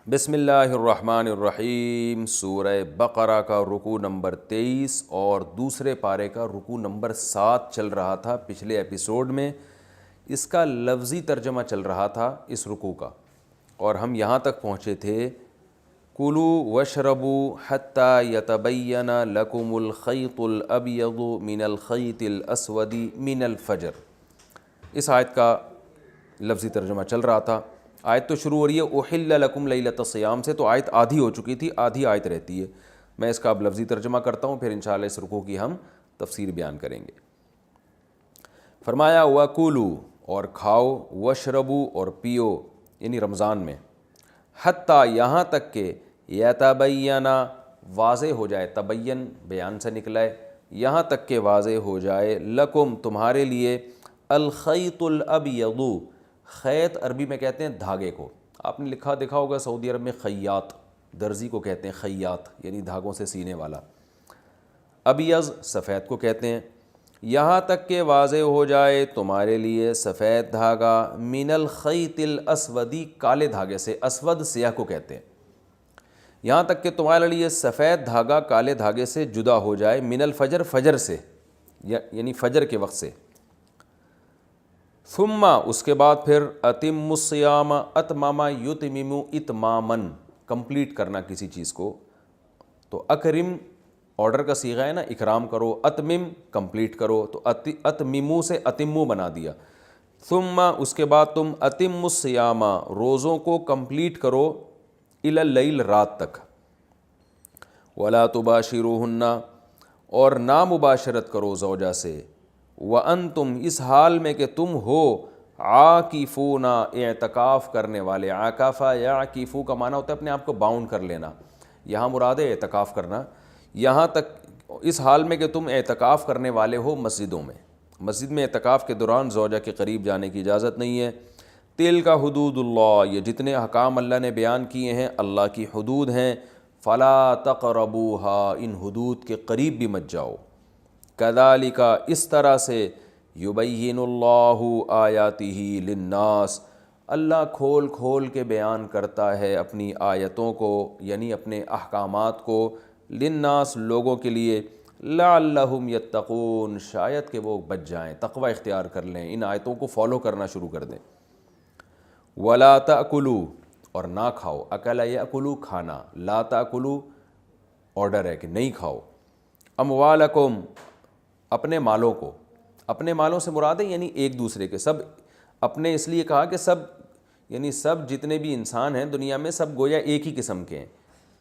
بسم اللہ الرحمن الرحیم۔ سورہ بقرہ کا رکوع نمبر 23 اور دوسرے پارے کا رکوع نمبر 7 چل رہا تھا پچھلے ایپیسوڈ میں۔ اس کا لفظی ترجمہ چل رہا تھا اس رکوع کا، اور ہم یہاں تک پہنچے تھے کُلُوا واشربوا حتی یتبین لکم الخیط الابیض من الخیط الاسود من الفجر۔ اس آیت کا لفظی ترجمہ چل رہا تھا۔ آیت تو شروع ہو رہی ہے احل لکم لیلۃ الصیام سے، تو آیت آدھی ہو چکی تھی، آدھی آیت رہتی ہے۔ میں اس کا اب لفظی ترجمہ کرتا ہوں، پھر انشاءاللہ اس رکوع کی ہم تفسیر بیان کریں گے۔ فرمایا وَکُلُوا، اور کھاؤ، وَاشْرَبُوا، اور پیو، یعنی رمضان میں، حتیٰ، یہاں تک کہ یتبین، واضح ہو جائے، تبین بیان سے نکلا ہے، یہاں تک کہ واضح ہو جائے، لکم، تمہارے لیے، الخیط الابیض، خیط عربی میں کہتے ہیں دھاگے کو۔ آپ نے لکھا دیکھا ہوگا سعودی عرب میں خیاط، درزی کو کہتے ہیں خیاط، یعنی دھاگوں سے سینے والا۔ ابیض سفید کو کہتے ہیں۔ یہاں تک کہ واضح ہو جائے تمہارے لیے سفید دھاگا، من الخیط الاسودی، کالے دھاگے سے، اسود سیاہ کو کہتے ہیں۔ یہاں تک کہ تمہارے لیے سفید دھاگا کالے دھاگے سے جدا ہو جائے، من الفجر، فجر سے، یعنی فجر کے وقت سے۔ ثم، اس کے بعد پھر، اتم الصیام، اتمام یتمم اتمامن، کمپلیٹ کرنا کسی چیز کو، تو اکرم آرڈر کا صیغہ ہے نا، اکرام کرو، اتمم کمپلیٹ کرو، تو اتممو سے اتمو بنا دیا۔ ثم، اس کے بعد تم اتم الصیام، روزوں کو کمپلیٹ کرو، الی اللیل، رات تک۔ ولا تباشروہن، اور نا مباشرت کرو زوجہ سے، وانتم، اس حال میں کہ تم ہو، عاکفون، اعتکاف کرنے والے۔ عاکفہ یا عاکفو کا معنی ہوتا ہے اپنے آپ کو باؤنڈ کر لینا، یہاں مراد ہے اعتکاف کرنا۔ یہاں تک، اس حال میں کہ تم اعتکاف کرنے والے ہو مسجدوں میں۔ مسجد میں اعتکاف کے دوران زوجہ کے قریب جانے کی اجازت نہیں ہے۔ تلک حدود اللہ، یہ جتنے احکام اللہ نے بیان کیے ہیں اللہ کی حدود ہیں۔ فلا تقربوها، ان حدود کے قریب بھی مت جاؤ۔ کذالک، اس طرح سے، یبین اللہ آیاتہ للناس، اللہ کھول کھول کے بیان کرتا ہے اپنی آیتوں کو، یعنی اپنے احکامات کو، للناس، لوگوں کے لیے، لعلہم یتقون، شاید کہ وہ بچ جائیں، تقوی اختیار کر لیں، ان آیتوں کو فالو کرنا شروع کر دیں۔ ولا تأکلوا، اور نہ کھاؤ، اکل یأکلوا، کھانا، لا تأکلوا آرڈر ہے کہ نہیں کھاؤ، اموالکم، اپنے مالوں کو۔ اپنے مالوں سے مراد ہے یعنی ایک دوسرے کے، سب اپنے، اس لیے کہا کہ سب، یعنی سب جتنے بھی انسان ہیں دنیا میں سب گویا ایک ہی قسم کے ہیں،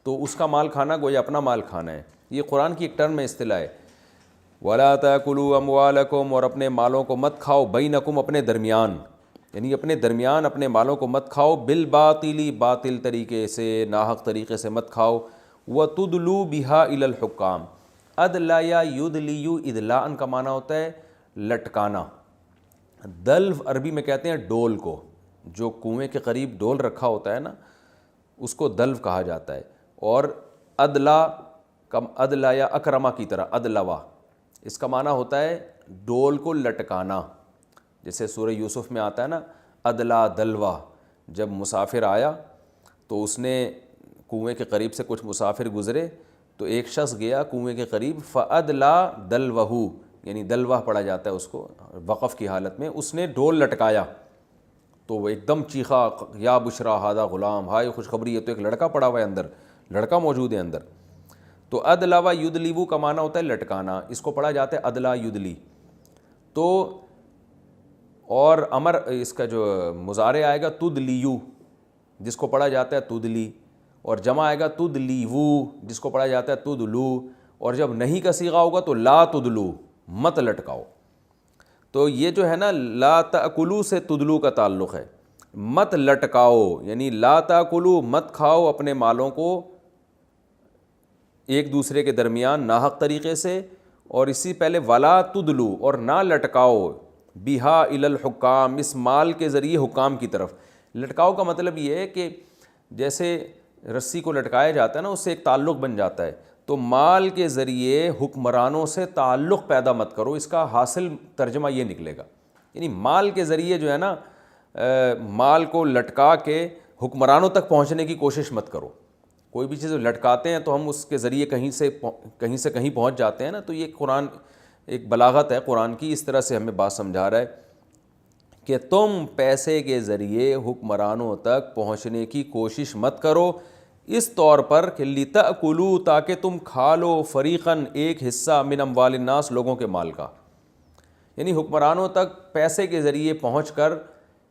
تو اس کا مال کھانا گویا اپنا مال کھانا ہے۔ یہ قرآن کی ایک ٹرم میں اصطلاح ہے۔ وَلَا تَأْكُلُوا أَمْوَالَكُمْ، اور اپنے مالوں کو مت کھاؤ، بینکم، اپنے درمیان، یعنی اپنے درمیان اپنے مالوں کو مت کھاؤ، بالباطل، باطل طریقے سے، ناحق طریقے سے مت کھاؤ، وَتُدْلُوا بِهَا إِلَى الْحُكَّامِ، ادلا یا یدلیو، ادلاً کا معنی ہوتا ہے لٹکانا۔ دلو عربی میں کہتے ہیں ڈول کو، جو کنویں کے قریب ڈول رکھا ہوتا ہے نا، اس کو دلو کہا جاتا ہے۔ اور ادلا، ادلا یا اکرما کی طرح، ادلوا، اس کا معنی ہوتا ہے ڈول کو لٹکانا، جیسے سورہ یوسف میں آتا ہے نا، ادلا دلوا، جب مسافر آیا تو اس نے کنویں کے قریب سے کچھ مسافر گزرے، تو ایک شخص گیا کنویں کے قریب، فَأَدْلَا دَلْوَهُ، یعنی دلوہ پڑھا جاتا ہے اس کو وقف کی حالت میں، اس نے ڈول لٹکایا، تو وہ ایک دم چیخا، یا بشرا ھذا غلام، ہائے خوشخبری ہے، تو ایک لڑکا پڑا ہوا ہے اندر، لڑکا موجود ہے اندر۔ تو ادلا و یدلیو کا معنی ہوتا ہے لٹکانا، اس کو پڑھا جاتا ہے ادلا یدلی۔ تو اور امر، اس کا جو مضارع آئے گا تدلیو، جس کو پڑھا جاتا ہے تدلی، اور جمع آئے گا تدلیو، جس کو پڑھا جاتا ہے تدلو، اور جب نہیں کا صیغہ ہوگا تو لا تدلو، مت لٹکاؤ۔ تو یہ جو ہے نا، لا تأکلوا سے تدلو کا تعلق ہے، مت لٹکاؤ، یعنی لا تأکلوا، مت کھاؤ اپنے مالوں کو ایک دوسرے کے درمیان ناحق طریقے سے، اور اسی پہلے ولا تدلو، اور نہ لٹکاؤ، بہا الی الحکام، اس مال کے ذریعے حکام کی طرف۔ لٹکاؤ کا مطلب یہ ہے کہ جیسے رسی کو لٹکایا جاتا ہے نا، اس سے ایک تعلق بن جاتا ہے، تو مال کے ذریعے حکمرانوں سے تعلق پیدا مت کرو، اس کا حاصل ترجمہ یہ نکلے گا، یعنی مال کے ذریعے جو ہے نا، مال کو لٹکا کے حکمرانوں تک پہنچنے کی کوشش مت کرو. کوئی بھی چیز لٹکاتے ہیں تو ہم اس کے ذریعے کہیں سے کہیں پہنچ جاتے ہیں نا. تو یہ قرآن ایک بلاغت ہے قرآن کی, اس طرح سے ہمیں بات سمجھا رہا ہے کہ تم پیسے کے ذریعے حکمرانوں تک پہنچنے کی کوشش مت کرو, اس طور پر کہ لِتَأْكُلُوا, تاکہ تم کھا لو, فریقاً, ایک حصہ, من اموال الناس, لوگوں کے مال کا. یعنی حکمرانوں تک پیسے کے ذریعے پہنچ کر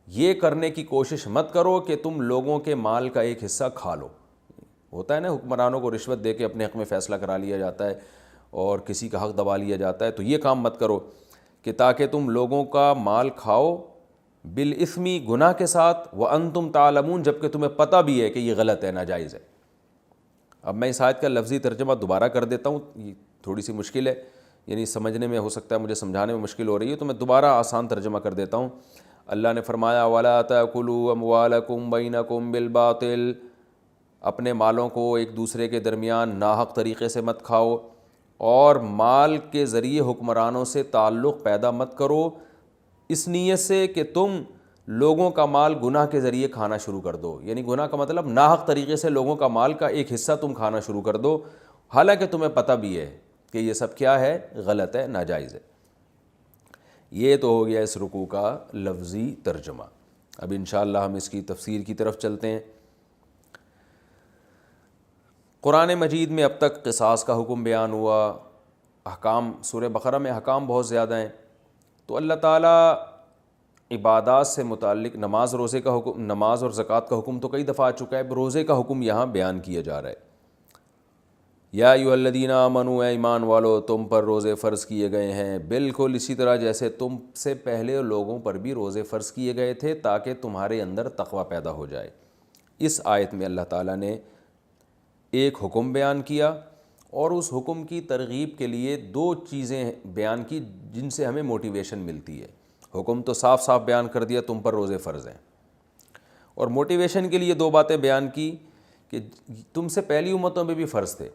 یہ کرنے کی کوشش مت کرو کہ تم لوگوں کے مال کا ایک حصہ کھا لو. ہوتا ہے نا حکمرانوں کو رشوت دے کے اپنے حق میں فیصلہ کرا لیا جاتا ہے اور کسی کا حق دبا لیا جاتا ہے. تو یہ کام مت کرو کہ تاکہ تم لوگوں کا مال کھاؤ بالاسمی, گناہ کے ساتھ, وانتم تعلمون, جبکہ تمہیں پتہ بھی ہے کہ یہ غلط ہے, ناجائز ہے. اب میں اس آیت کا لفظی ترجمہ دوبارہ کر دیتا ہوں, یہ تھوڑی سی مشکل ہے, یعنی سمجھنے میں ہو سکتا ہے مجھے سمجھانے میں مشکل ہو رہی ہے, تو میں دوبارہ آسان ترجمہ کر دیتا ہوں. اللہ نے فرمایا وَلَا تَأْكُلُوا أَمْوَالَكُمْ بَيْنَكُمْ بِالْبَاطِلِ, اپنے مالوں کو ایک دوسرے کے درمیان ناحق طریقے سے مت کھاؤ, اور مال کے ذریعے حکمرانوں سے تعلق پیدا مت کرو اس نیت سے کہ تم لوگوں کا مال گناہ کے ذریعے کھانا شروع کر دو. یعنی گناہ کا مطلب ناحق طریقے سے لوگوں کا مال کا ایک حصہ تم کھانا شروع کر دو, حالانکہ تمہیں پتہ بھی ہے کہ یہ سب کیا ہے, غلط ہے, ناجائز ہے. یہ تو ہو گیا اس رکوع کا لفظی ترجمہ. اب انشاءاللہ ہم اس کی تفسیر کی طرف چلتے ہیں. قرآن مجید میں اب تک قصاص کا حکم بیان ہوا, احکام, سورہ بقرہ میں احکام بہت زیادہ ہیں. تو اللہ تعالیٰ عبادات سے متعلق نماز, روزے کا حکم, نماز اور زکوٰۃ کا حکم تو کئی دفعہ آ چکا ہے, روزے کا حکم یہاں بیان کیا جا رہا ہے. یا ایھا الذین آمنوا, اے ایمان والو, تم پر روزے فرض کیے گئے ہیں, بالکل اسی طرح جیسے تم سے پہلے لوگوں پر بھی روزے فرض کیے گئے تھے, تاکہ تمہارے اندر تقوی پیدا ہو جائے. اس آیت میں اللہ تعالیٰ نے ایک حکم بیان کیا, اور اس حکم کی ترغیب کے لیے دو چیزیں بیان کی جن سے ہمیں موٹیویشن ملتی ہے. حکم تو صاف صاف بیان کر دیا تم پر روزے فرض ہیں, اور موٹیویشن کے لیے دو باتیں بیان کی کہ تم سے پہلی امتوں میں بھی فرض تھے.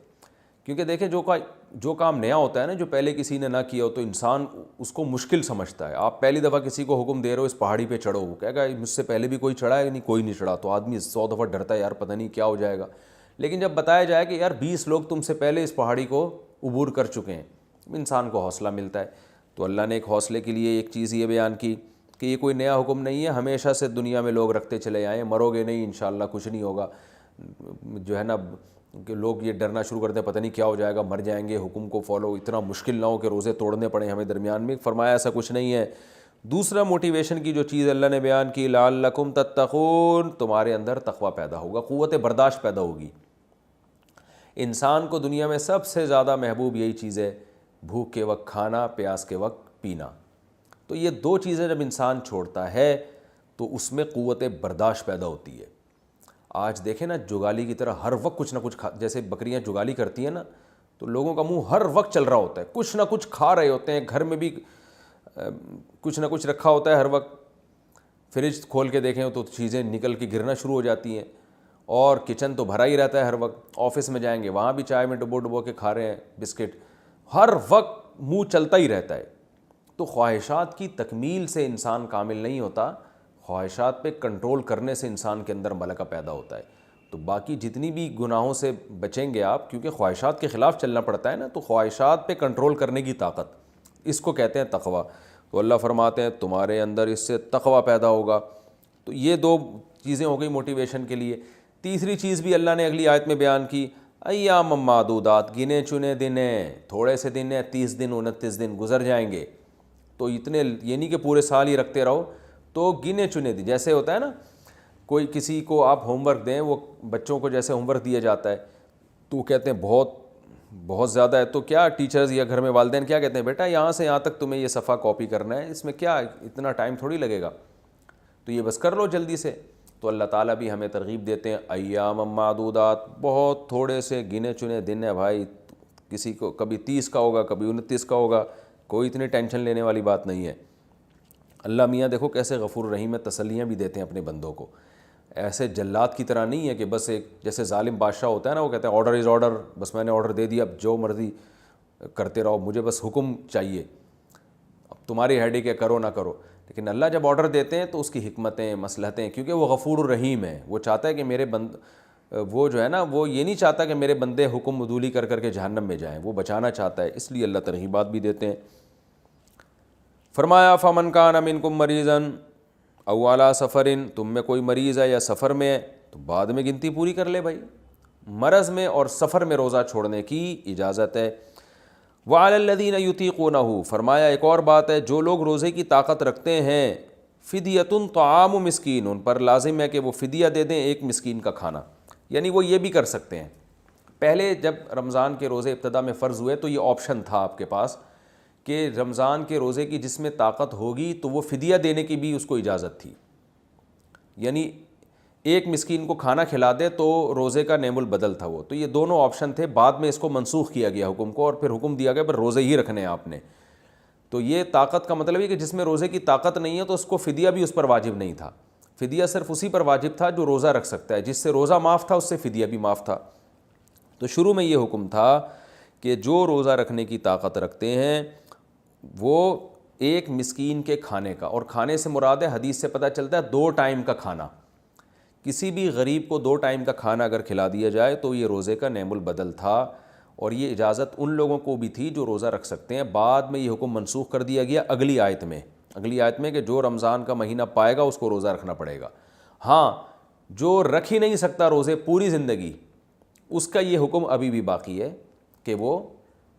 کیونکہ دیکھیں جو کام نیا ہوتا ہے نا, جو پہلے کسی نے نہ کیا ہو, تو انسان اس کو مشکل سمجھتا ہے. آپ پہلی دفعہ کسی کو حکم دے رہے ہو اس پہاڑی پہ چڑھو, وہ کہے گا مجھ سے پہلے بھی کوئی چڑھا ہے, نہیں کوئی نہیں چڑھا, تو آدمی 100 دفعہ ڈرتا ہے, یار پتہ نہیں کیا ہو جائے گا. لیکن جب بتایا جائے کہ یار 20 لوگ تم سے پہلے اس پہاڑی کو عبور کر چکے ہیں, انسان کو حوصلہ ملتا ہے. تو اللہ نے ایک حوصلے کے لیے ایک چیز یہ بیان کی کہ یہ کوئی نیا حکم نہیں ہے, ہمیشہ سے دنیا میں لوگ رکھتے چلے آئے ہیں, مرو گے نہیں انشاءاللہ, کچھ نہیں ہوگا. جو ہے نا کہ لوگ یہ ڈرنا شروع کرتے ہیں پتہ نہیں کیا ہو جائے گا, مر جائیں گے, حکم کو فالو اتنا مشکل نہ ہو کہ روزے توڑنے پڑیں ہمیں درمیان میں. فرمایا ایسا کچھ نہیں ہے. دوسرا موٹیویشن کی جو چیز اللہ نے بیان کی, لعلکم تتقون, تمہارے اندر تقوی پیدا ہوگا, قوت برداشت پیدا ہوگی. انسان کو دنیا میں سب سے زیادہ محبوب یہی چیز ہے, بھوک کے وقت کھانا, پیاس کے وقت پینا. تو یہ دو چیزیں جب انسان چھوڑتا ہے تو اس میں قوت برداشت پیدا ہوتی ہے. آج دیکھیں نا جگالی کی طرح ہر وقت کچھ نہ کچھ جیسے بکریاں جگالی کرتی ہیں نا, تو لوگوں کا منہ ہر وقت چل رہا ہوتا ہے, کچھ نہ کچھ کھا رہے ہوتے ہیں, گھر میں بھی کچھ نہ کچھ رکھا ہوتا ہے ہر وقت. فریج کھول کے دیکھیں تو چیزیں نکل کے گرنا شروع ہو جاتی ہیں, اور کچن تو بھرا ہی رہتا ہے ہر وقت. آفس میں جائیں گے وہاں بھی چائے میں ڈبو کے کھا رہے ہیں بسکٹ, ہر وقت منہ چلتا ہی رہتا ہے. تو خواہشات کی تکمیل سے انسان کامل نہیں ہوتا, خواہشات پہ کنٹرول کرنے سے انسان کے اندر ملکہ پیدا ہوتا ہے. تو باقی جتنی بھی گناہوں سے بچیں گے آپ, کیونکہ خواہشات کے خلاف چلنا پڑتا ہے نا, تو خواہشات پہ کنٹرول کرنے کی طاقت, اس کو کہتے ہیں تقوی. تو اللہ فرماتے ہیں تمہارے اندر اس سے تقوی پیدا ہوگا. تو یہ دو چیزیں ہو گئی موٹیویشن کے لیے. تیسری چیز بھی اللہ نے اگلی آیت میں بیان کی, ایام معدودات, گنے چنے دن ہیں, تھوڑے سے دن ہیں, 30 دن 29 دن گزر جائیں گے. تو اتنے یہ نہیں کہ پورے سال ہی رکھتے رہو, تو گنے چنے دن. جیسے ہوتا ہے نا کوئی کسی کو آپ ہوم ورک دیں, وہ بچوں کو جیسے ہوم ورک دیا جاتا ہے تو وہ کہتے ہیں بہت زیادہ ہے, تو کیا ٹیچرز یا گھر میں والدین کیا کہتے ہیں, بیٹا یہاں سے یہاں تک تمہیں یہ صفحہ کاپی کرنا ہے, اس میں کیا اتنا ٹائم تھوڑی لگے گا, تو یہ بس کر لو جلدی سے. تو اللہ تعالیٰ بھی ہمیں ترغیب دیتے ہیں, ایام معدودات, بہت تھوڑے سے گنے چنے دن ہے بھائی, کسی کو کبھی 30 کا ہوگا, کبھی 29 کا ہوگا, کوئی اتنی ٹینشن لینے والی بات نہیں ہے. اللہ میاں دیکھو کیسے غفور رحیم ہے, تسلیاں بھی دیتے ہیں اپنے بندوں کو. ایسے جلات کی طرح نہیں ہے کہ بس ایک جیسے ظالم بادشاہ ہوتا ہے نا, وہ کہتے ہیں آرڈر از آرڈر, بس میں نے آرڈر دے دیا, اب جو مرضی کرتے رہو, مجھے بس حکم چاہیے, اب تمہاری ہیڈیک ہے, کرو نہ کرو. لیکن اللہ جب آرڈر دیتے ہیں تو اس کی حکمتیں مصلحتیں، کیونکہ وہ غفور الرحیم ہے، وہ چاہتا ہے کہ میرے وہ جو ہے نا وہ یہ نہیں چاہتا کہ میرے بندے حکم عدولی کر کر کے جہنم میں جائیں، وہ بچانا چاہتا ہے، اس لیے اللہ ترغیبات بھی دیتے ہیں۔ فرمایا فمن کان منکم مریضا او علی سفر، تم میں کوئی مریض ہے یا سفر میں ہے تو بعد میں گنتی پوری کر لے بھائی، مرض میں اور سفر میں روزہ چھوڑنے کی اجازت ہے۔ وعلی الذین یطیقونہ، فرمایا ایک اور بات ہے، جو لوگ روزے کی طاقت رکھتے ہیں، فدیۃ طعام مسکین، ان پر لازم ہے کہ وہ فدیہ دے دیں ایک مسکین کا کھانا، یعنی وہ یہ بھی کر سکتے ہیں۔ پہلے جب رمضان کے روزے ابتدا میں فرض ہوئے تو یہ آپشن تھا آپ کے پاس کہ رمضان کے روزے کی جس میں طاقت ہوگی تو وہ فدیہ دینے کی بھی اس کو اجازت تھی، یعنی ایک مسکین کو کھانا کھلا دے تو روزے کا نعم البدل تھا وہ، تو یہ دونوں آپشن تھے، بعد میں اس کو منسوخ کیا گیا حکم کو، اور پھر حکم دیا گیا پر روزے ہی رکھنے ہیں آپ نے۔ تو یہ طاقت کا مطلب ہے کہ جس میں روزے کی طاقت نہیں ہے تو اس کو فدیہ بھی اس پر واجب نہیں تھا، فدیہ صرف اسی پر واجب تھا جو روزہ رکھ سکتا ہے، جس سے روزہ معاف تھا اس سے فدیہ بھی معاف تھا۔ تو شروع میں یہ حکم تھا کہ جو روزہ رکھنے کی طاقت رکھتے ہیں وہ ایک مسکین کے کھانے کا، اور کھانے سے مراد ہے، حدیث سے پتہ چلتا ہے 2 ٹائم کا کھانا، کسی بھی غریب کو 2 ٹائم کا کھانا اگر کھلا دیا جائے تو یہ روزے کا نعم البدل تھا، اور یہ اجازت ان لوگوں کو بھی تھی جو روزہ رکھ سکتے ہیں۔ بعد میں یہ حکم منسوخ کر دیا گیا اگلی آیت میں کہ جو رمضان کا مہینہ پائے گا اس کو روزہ رکھنا پڑے گا۔ ہاں، جو رکھ ہی نہیں سکتا روزے پوری زندگی، اس کا یہ حکم ابھی بھی باقی ہے کہ وہ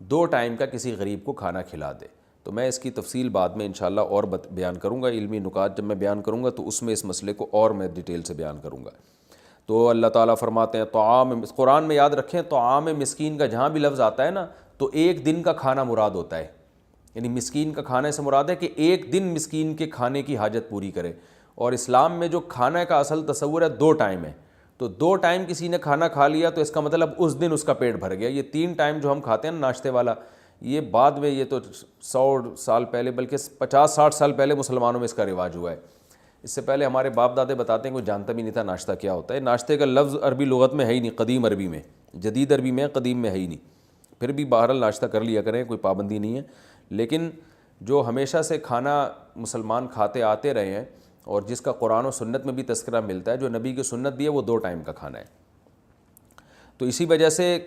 2 ٹائم کا کسی غریب کو کھانا کھلا دے۔ تو میں اس کی تفصیل بعد میں انشاءاللہ اور بیان کروں گا، علمی نکات جب میں بیان کروں گا تو اس میں اس مسئلے کو اور میں ڈیٹیل سے بیان کروں گا۔ تو اللہ تعالیٰ فرماتے ہیں طعام، قرآن میں یاد رکھیں طعام مسکین کا جہاں بھی لفظ آتا ہے نا تو ایک دن کا کھانا مراد ہوتا ہے، یعنی مسکین کا کھانے سے مراد ہے کہ ایک دن مسکین کے کھانے کی حاجت پوری کرے۔ اور اسلام میں جو کھانا کا اصل تصور ہے 2 ٹائم ہے، تو 2 ٹائم کسی نے کھانا کھا لیا تو اس کا مطلب اس دن اس کا پیٹ بھر گیا۔ یہ 3 ٹائم جو ہم کھاتے ہیں نا ناشتے والا، یہ بعد میں، یہ تو 100 سال پہلے بلکہ 50-60 سال پہلے مسلمانوں میں اس کا رواج ہوا ہے۔ اس سے پہلے ہمارے باپ دادے بتاتے ہیں کوئی جانتا بھی نہیں تھا ناشتہ کیا ہوتا ہے۔ ناشتے کا لفظ عربی لغت میں ہے ہی نہیں، قدیم عربی میں، جدید عربی میں، قدیم میں ہے ہی نہیں۔ پھر بھی بہرحال ناشتہ کر لیا کریں، کوئی پابندی نہیں ہے، لیکن جو ہمیشہ سے کھانا مسلمان کھاتے آتے رہے ہیں اور جس کا قرآن و سنت میں بھی تذکرہ ملتا ہے، جو نبی کی سنت بھی ہے، وہ 2 ٹائم کا کھانا ہے۔ تو اسی وجہ سے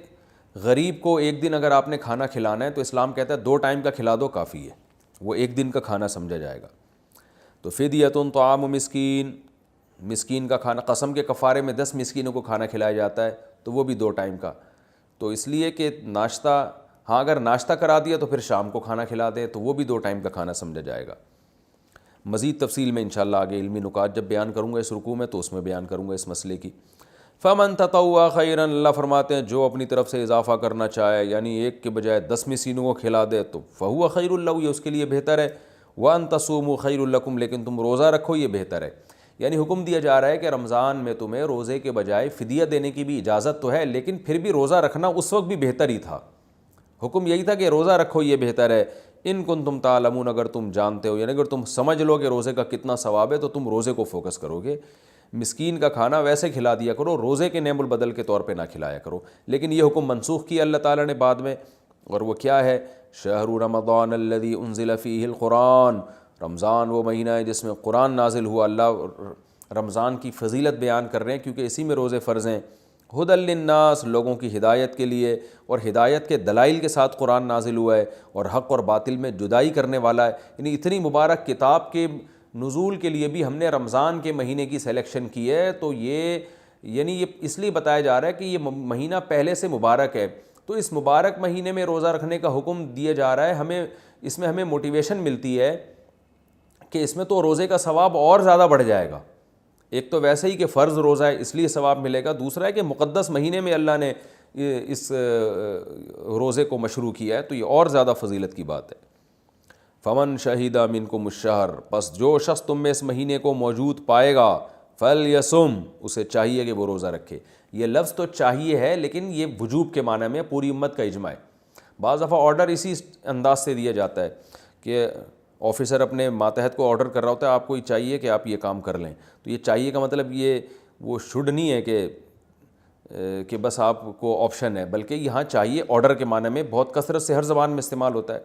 غریب کو ایک دن اگر آپ نے کھانا کھلانا ہے تو اسلام کہتا ہے 2 ٹائم کا کھلا دو کافی ہے، وہ ایک دن کا کھانا سمجھا جائے گا۔ تو فدیۃ طعام مسکین، مسکین کا کھانا، قسم کے کفارے میں 10 مسکینوں کو کھانا کھلایا جاتا ہے تو وہ بھی 2 ٹائم کا، تو اس لیے کہ ناشتہ، ہاں اگر ناشتہ کرا دیا تو پھر شام کو کھانا کھلا دے تو وہ بھی 2 ٹائم کا کھانا سمجھا جائے گا۔ مزید تفصیل میں انشاءاللہ آگے علمی نکات جب بیان کروں گا اس رکوع میں تو اس میں بیان کروں گا اس مسئلے کی۔ فمن تطوع خیرا، اللہ فرماتے ہیں جو اپنی طرف سے اضافہ کرنا چاہے، یعنی ایک کے بجائے 10 مسکینوں کو کھلا دے تو فہو خیر لہ، یہ اس کے لیے بہتر ہے۔ وان تصوموا خیر لکم، لیکن تم روزہ رکھو یہ بہتر ہے۔ یعنی حکم دیا جا رہا ہے کہ رمضان میں تمہیں روزے کے بجائے فدیہ دینے کی بھی اجازت تو ہے، لیکن پھر بھی روزہ رکھنا اس وقت بھی بہتر ہی تھا۔ حکم یہی تھا کہ روزہ رکھو یہ بہتر ہے۔ ان کنتم تعلمون، اگر تم جانتے ہو، یعنی اگر تم سمجھ لو کہ روزے کا کتنا ثواب ہے تو تم روزے کو فوکس کرو گے۔ مسکین کا کھانا ویسے کھلا دیا کرو، روزے کے نعم البدل کے طور پہ نہ کھلایا کرو۔ لیکن یہ حکم منسوخ کیا اللہ تعالیٰ نے بعد میں، اور وہ کیا ہے؟ شہر رمضان الذی انزل فیہ القرآن، رمضان وہ مہینہ ہے جس میں قرآن نازل ہوا۔ اللہ رمضان کی فضیلت بیان کر رہے ہیں کیونکہ اسی میں روزے فرض ہیں۔ ہدی للناس، لوگوں کی ہدایت کے لیے، اور ہدایت کے دلائل کے ساتھ قرآن نازل ہوا ہے، اور حق اور باطل میں جدائی کرنے والا ہے۔ یعنی اتنی مبارک کتاب کے نزول کے لیے بھی ہم نے رمضان کے مہینے کی سلیکشن کی ہے، تو یہ یعنی یہ اس لیے بتایا جا رہا ہے کہ یہ مہینہ پہلے سے مبارک ہے، تو اس مبارک مہینے میں روزہ رکھنے کا حکم دیا جا رہا ہے۔ ہمیں اس میں ہمیں موٹیویشن ملتی ہے کہ اس میں تو روزے کا ثواب اور زیادہ بڑھ جائے گا۔ ایک تو ویسے ہی کہ فرض روزہ ہے اس لیے ثواب ملے گا، دوسرا ہے کہ مقدس مہینے میں اللہ نے اس روزے کو مشروع کیا ہے تو یہ اور زیادہ فضیلت کی بات ہے۔ فمن شہید منکم الشہر، پس جو شخص تم میں اس مہینے کو موجود پائے گا، فلیصم، اسے چاہیے کہ وہ روزہ رکھے۔ یہ لفظ تو چاہیے ہے لیکن یہ وجوب کے معنی میں، پوری امت کا اجماع ہے۔ بعض دفعہ آرڈر اسی انداز سے دیا جاتا ہے کہ آفیسر اپنے ماتحت کو آرڈر کر رہا ہوتا ہے آپ کو یہ چاہیے کہ آپ یہ کام کر لیں، تو یہ چاہیے کا مطلب یہ وہ شوڈ نہیں ہے کہ بس آپ کو آپشن ہے، بلکہ یہاں چاہیے آرڈر کے معنی میں بہت کثرت سے ہر زبان میں استعمال ہوتا ہے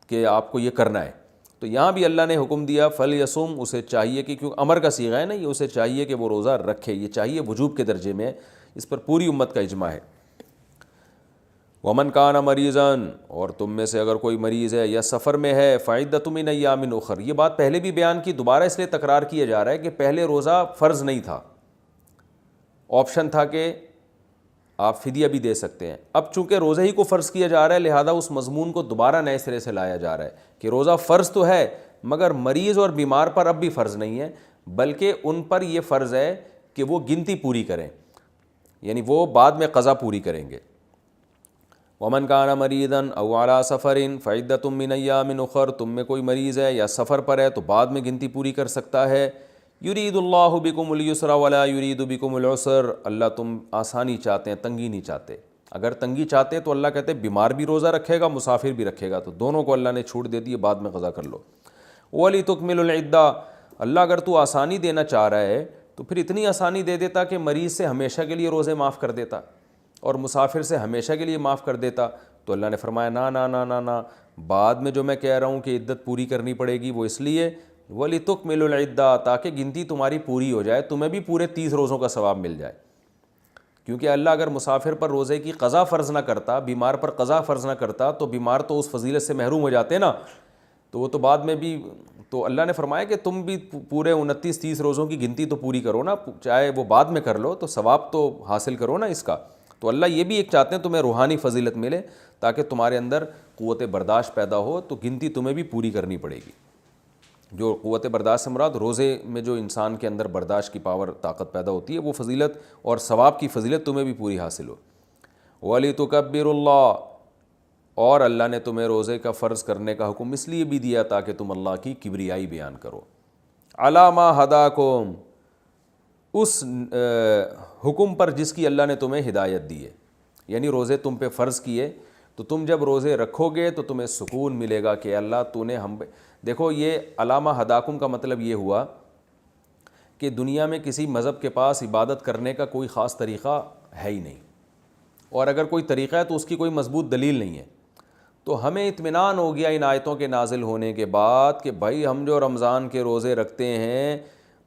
کہ آپ کو یہ کرنا ہے۔ تو یہاں بھی اللہ نے حکم دیا فلیصم، اسے چاہیے کہ کیونکہ امر کا صیغہ ہے نا یہ، اسے چاہیے کہ وہ روزہ رکھے، یہ چاہیے وجوب کے درجے میں ہے، اس پر پوری امت کا اجماع ہے۔ ومن کان مریضا، اور تم میں سے اگر کوئی مریض ہے یا سفر میں ہے، فعدۃ من ایام اخر، یہ بات پہلے بھی بیان کی، دوبارہ اس لیے تکرار کیا جا رہا ہے کہ پہلے روزہ فرض نہیں تھا، آپشن تھا کہ آپ فدیہ بھی دے سکتے ہیں، اب چونکہ روزہ ہی کو فرض کیا جا رہا ہے لہذا اس مضمون کو دوبارہ نئے سرے سے لایا جا رہا ہے کہ روزہ فرض تو ہے مگر مریض اور بیمار پر اب بھی فرض نہیں ہے، بلکہ ان پر یہ فرض ہے کہ وہ گنتی پوری کریں، یعنی وہ بعد میں قضا پوری کریں گے۔ ومن کان مریضا او علی سفر فعدۃ من ایام اخر، تم میں کوئی مریض ہے یا سفر پر ہے تو بعد میں گنتی پوری کر سکتا ہے۔ یرید اللہ بکم الیسر ولا یرید بکم العسر، اللہ تم آسانی چاہتے ہیں، تنگی نہیں چاہتے، اگر تنگی چاہتے تو اللہ کہتے ہیں بیمار بھی روزہ رکھے گا مسافر بھی رکھے گا، تو دونوں کو اللہ نے چھوٹ دے دی، بعد میں قضا کر لو۔ وَلِتُكْمِلُ الْعِدَّةَ، اللہ اگر تو آسانی دینا چاہ رہا ہے تو پھر اتنی آسانی دے دیتا کہ مریض سے ہمیشہ کے لیے روزے معاف کر دیتا اور مسافر سے ہمیشہ کے لیے معاف کر دیتا، تو اللہ نے فرمایا نا نا نا نا نا، بعد میں جو میں کہہ رہا ہوں کہ عدت پوری کرنی پڑے گی وہ اس لیے وَلِتُكْمِلُ الْعِدَّةَ، تاکہ گنتی تمہاری پوری ہو جائے، تمہیں بھی پورے 30 روزوں کا ثواب مل جائے، کیونکہ اللہ اگر مسافر پر روزے کی قضا فرض نہ کرتا، بیمار پر قضا فرض نہ کرتا تو بیمار تو اس فضیلت سے محروم ہو جاتے نا، تو وہ تو بعد میں بھی، تو اللہ نے فرمایا کہ تم بھی پورے 29-30 روزوں کی گنتی تو پوری کرو نا، چاہے وہ بعد میں کر لو تو ثواب تو حاصل کرو نا اس کا۔ تو اللہ یہ بھی ایک چاہتے ہیں تمہیں روحانی فضیلت ملے تاکہ تمہارے اندر قوت برداشت پیدا ہو، تو گنتی تمہیں بھی پوری کرنی پڑے گی۔ جو قوت برداشت سے مراد روزے میں جو انسان کے اندر برداشت کی پاور طاقت پیدا ہوتی ہے وہ فضیلت اور ثواب کی فضیلت تمہیں بھی پوری حاصل ہو۔ وَلِتُكَبِّرُوا اللَّهَ، اور اللہ نے تمہیں روزے کا فرض کرنے کا حکم اس لیے بھی دیا تاکہ تم اللہ کی کبریائی بیان کرو۔ عَلَىٰ مَا هَدَاكُمْ، اس حکم پر جس کی اللہ نے تمہیں ہدایت دی ہے، یعنی روزے تم پہ فرض کیے تو تم جب روزے رکھو گے تو تمہیں سکون ملے گا کہ اللہ تو نے ہم، دیکھو یہ علامہ ہداکم کا مطلب یہ ہوا کہ دنیا میں کسی مذہب کے پاس عبادت کرنے کا کوئی خاص طریقہ ہے ہی نہیں، اور اگر کوئی طریقہ ہے تو اس کی کوئی مضبوط دلیل نہیں ہے، تو ہمیں اطمینان ہو گیا ان آیتوں کے نازل ہونے کے بعد کہ بھائی ہم جو رمضان کے روزے رکھتے ہیں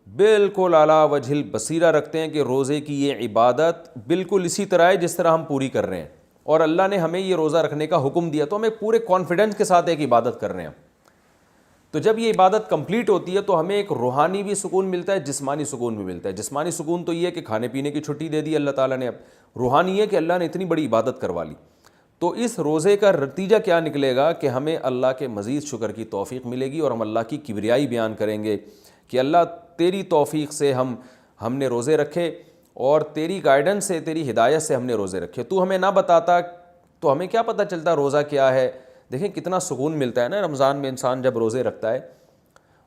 بالکل اعلیٰ وجہ البصیرہ رکھتے ہیں کہ روزے کی یہ عبادت بالکل اسی طرح ہے جس طرح ہم پوری کر رہے ہیں، اور اللہ نے ہمیں یہ روزہ رکھنے کا حکم دیا تو ہمیں پورے کانفیڈنس کے ساتھ ایک عبادت کر رہے ہیں۔ تو جب یہ عبادت کمپلیٹ ہوتی ہے تو ہمیں ایک روحانی بھی سکون ملتا ہے، جسمانی سکون بھی ملتا ہے۔ جسمانی سکون تو یہ ہے کہ کھانے پینے کی چھٹی دے دی اللہ تعالیٰ نے، اب روحانی ہے کہ اللہ نے اتنی بڑی عبادت کروا لی۔ تو اس روزے کا نتیجہ کیا نکلے گا کہ ہمیں اللہ کے مزید شکر کی توفیق ملے گی اور ہم اللہ کی کبریائی بیان کریں گے کہ اللہ تیری توفیق سے ہم نے روزے رکھے اور تیری گائیڈنس سے، تیری ہدایت سے ہم نے روزے رکھے، تو ہمیں نہ بتاتا تو ہمیں کیا پتہ چلتا روزہ کیا ہے۔ دیکھیں کتنا سکون ملتا ہے نا رمضان میں انسان جب روزے رکھتا ہے۔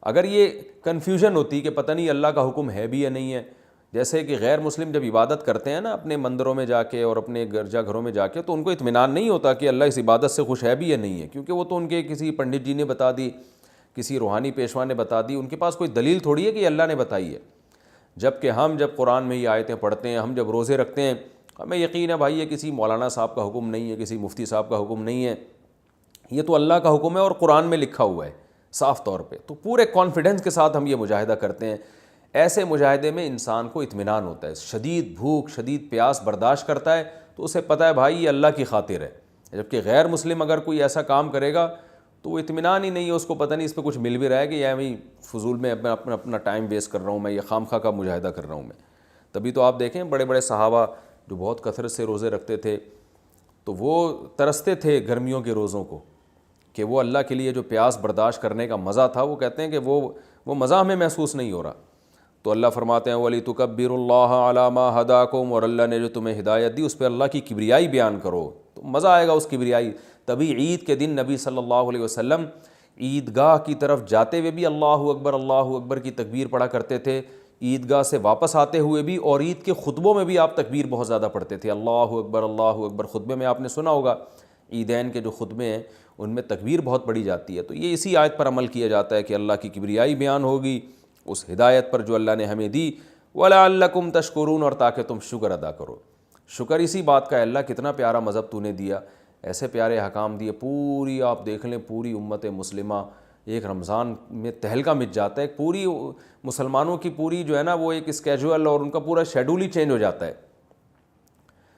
اگر یہ کنفیوژن ہوتی کہ پتہ نہیں اللہ کا حکم ہے بھی یا نہیں ہے، جیسے کہ غیر مسلم جب عبادت کرتے ہیں نا اپنے مندروں میں جا کے اور اپنے گرجا گھروں میں جا کے، تو ان کو اطمینان نہیں ہوتا کہ اللہ اس عبادت سے خوش ہے بھی یا نہیں ہے، کیونکہ وہ تو ان کے کسی پنڈت جی نے بتا دی، کسی روحانی پیشوا نے بتا دی، ان کے پاس کوئی دلیل تھوڑی ہے کہ اللہ نے بتائی ہے۔ جبکہ ہم جب قرآن میں یہ آیتیں پڑھتے ہیں، ہم جب روزے رکھتے ہیں، ہمیں یقین ہے بھائی یہ کسی مولانا صاحب کا حکم نہیں ہے، کسی مفتی صاحب کا حکم نہیں ہے، یہ تو اللہ کا حکم ہے اور قرآن میں لکھا ہوا ہے صاف طور پہ، تو پورے کانفیڈنس کے ساتھ ہم یہ مجاہدہ کرتے ہیں۔ ایسے مجاہدے میں انسان کو اطمینان ہوتا ہے، شدید بھوک شدید پیاس برداشت کرتا ہے تو اسے پتہ ہے بھائی یہ اللہ کی خاطر ہے۔ جبکہ غیر مسلم اگر کوئی ایسا کام کرے گا تو وہ اطمینان ہی نہیں ہے، اس کو پتہ نہیں اس پہ کچھ مل بھی رہا ہے کہ یا میں فضول میں اپنا ٹائم ویسٹ کر رہا ہوں، میں یہ خام خواہ کا مجاہدہ کر رہا ہوں میں۔ تبھی تو آپ دیکھیں بڑے بڑے صحابہ جو بہت کثرت سے روزے رکھتے تھے تو وہ ترستے تھے گرمیوں کے روزوں کو کہ وہ اللہ کے لیے جو پیاس برداشت کرنے کا مزہ تھا، وہ کہتے ہیں کہ وہ مزہ ہمیں محسوس نہیں ہو رہا۔ تو اللہ فرماتے ہیں وَلِتُكَبِّرُوا اللَّهَ عَلَىٰ مَا هَدَاكُمْ، اور اللہ نے جو تمہیں ہدایت دی اس پہ اللہ کی کبریائی بیان کرو، تو مزہ آئے گا اس کبریائی۔ تبھی عید کے دن نبی صلی اللہ علیہ وسلم عیدگاہ کی طرف جاتے ہوئے بھی اللہ اکبر کی تکبیر پڑھا کرتے تھے، عیدگاہ سے واپس آتے ہوئے بھی، اور عید کے خطبوں میں بھی آپ تکبیر بہت زیادہ پڑھتے تھے، اللہ اکبر۔ خطبے میں آپ نے سنا ہوگا عیدین کے جو خطبے ہیں ان میں تکبیر بہت پڑھی جاتی ہے، تو یہ اسی آیت پر عمل کیا جاتا ہے کہ اللہ کی کبریائی بیان ہوگی اس ہدایت پر جو اللہ نے ہمیں دی، وَلَعَلَّكُمْ تَشْكُرُونَ، اور تاکہ تم شکر ادا کرو۔ شکر اسی بات کا ہے، اللہ کتنا پیارا مذہب تو نے دیا، ایسے پیارے احکام دیے، پوری آپ دیکھ لیں پوری امت مسلمہ ایک رمضان میں تہلکہ مچ جاتا ہے، پوری مسلمانوں کی پوری جو ہے نا وہ ایک اسکیجول اور ان کا پورا شیڈول ہی چینج ہو جاتا ہے،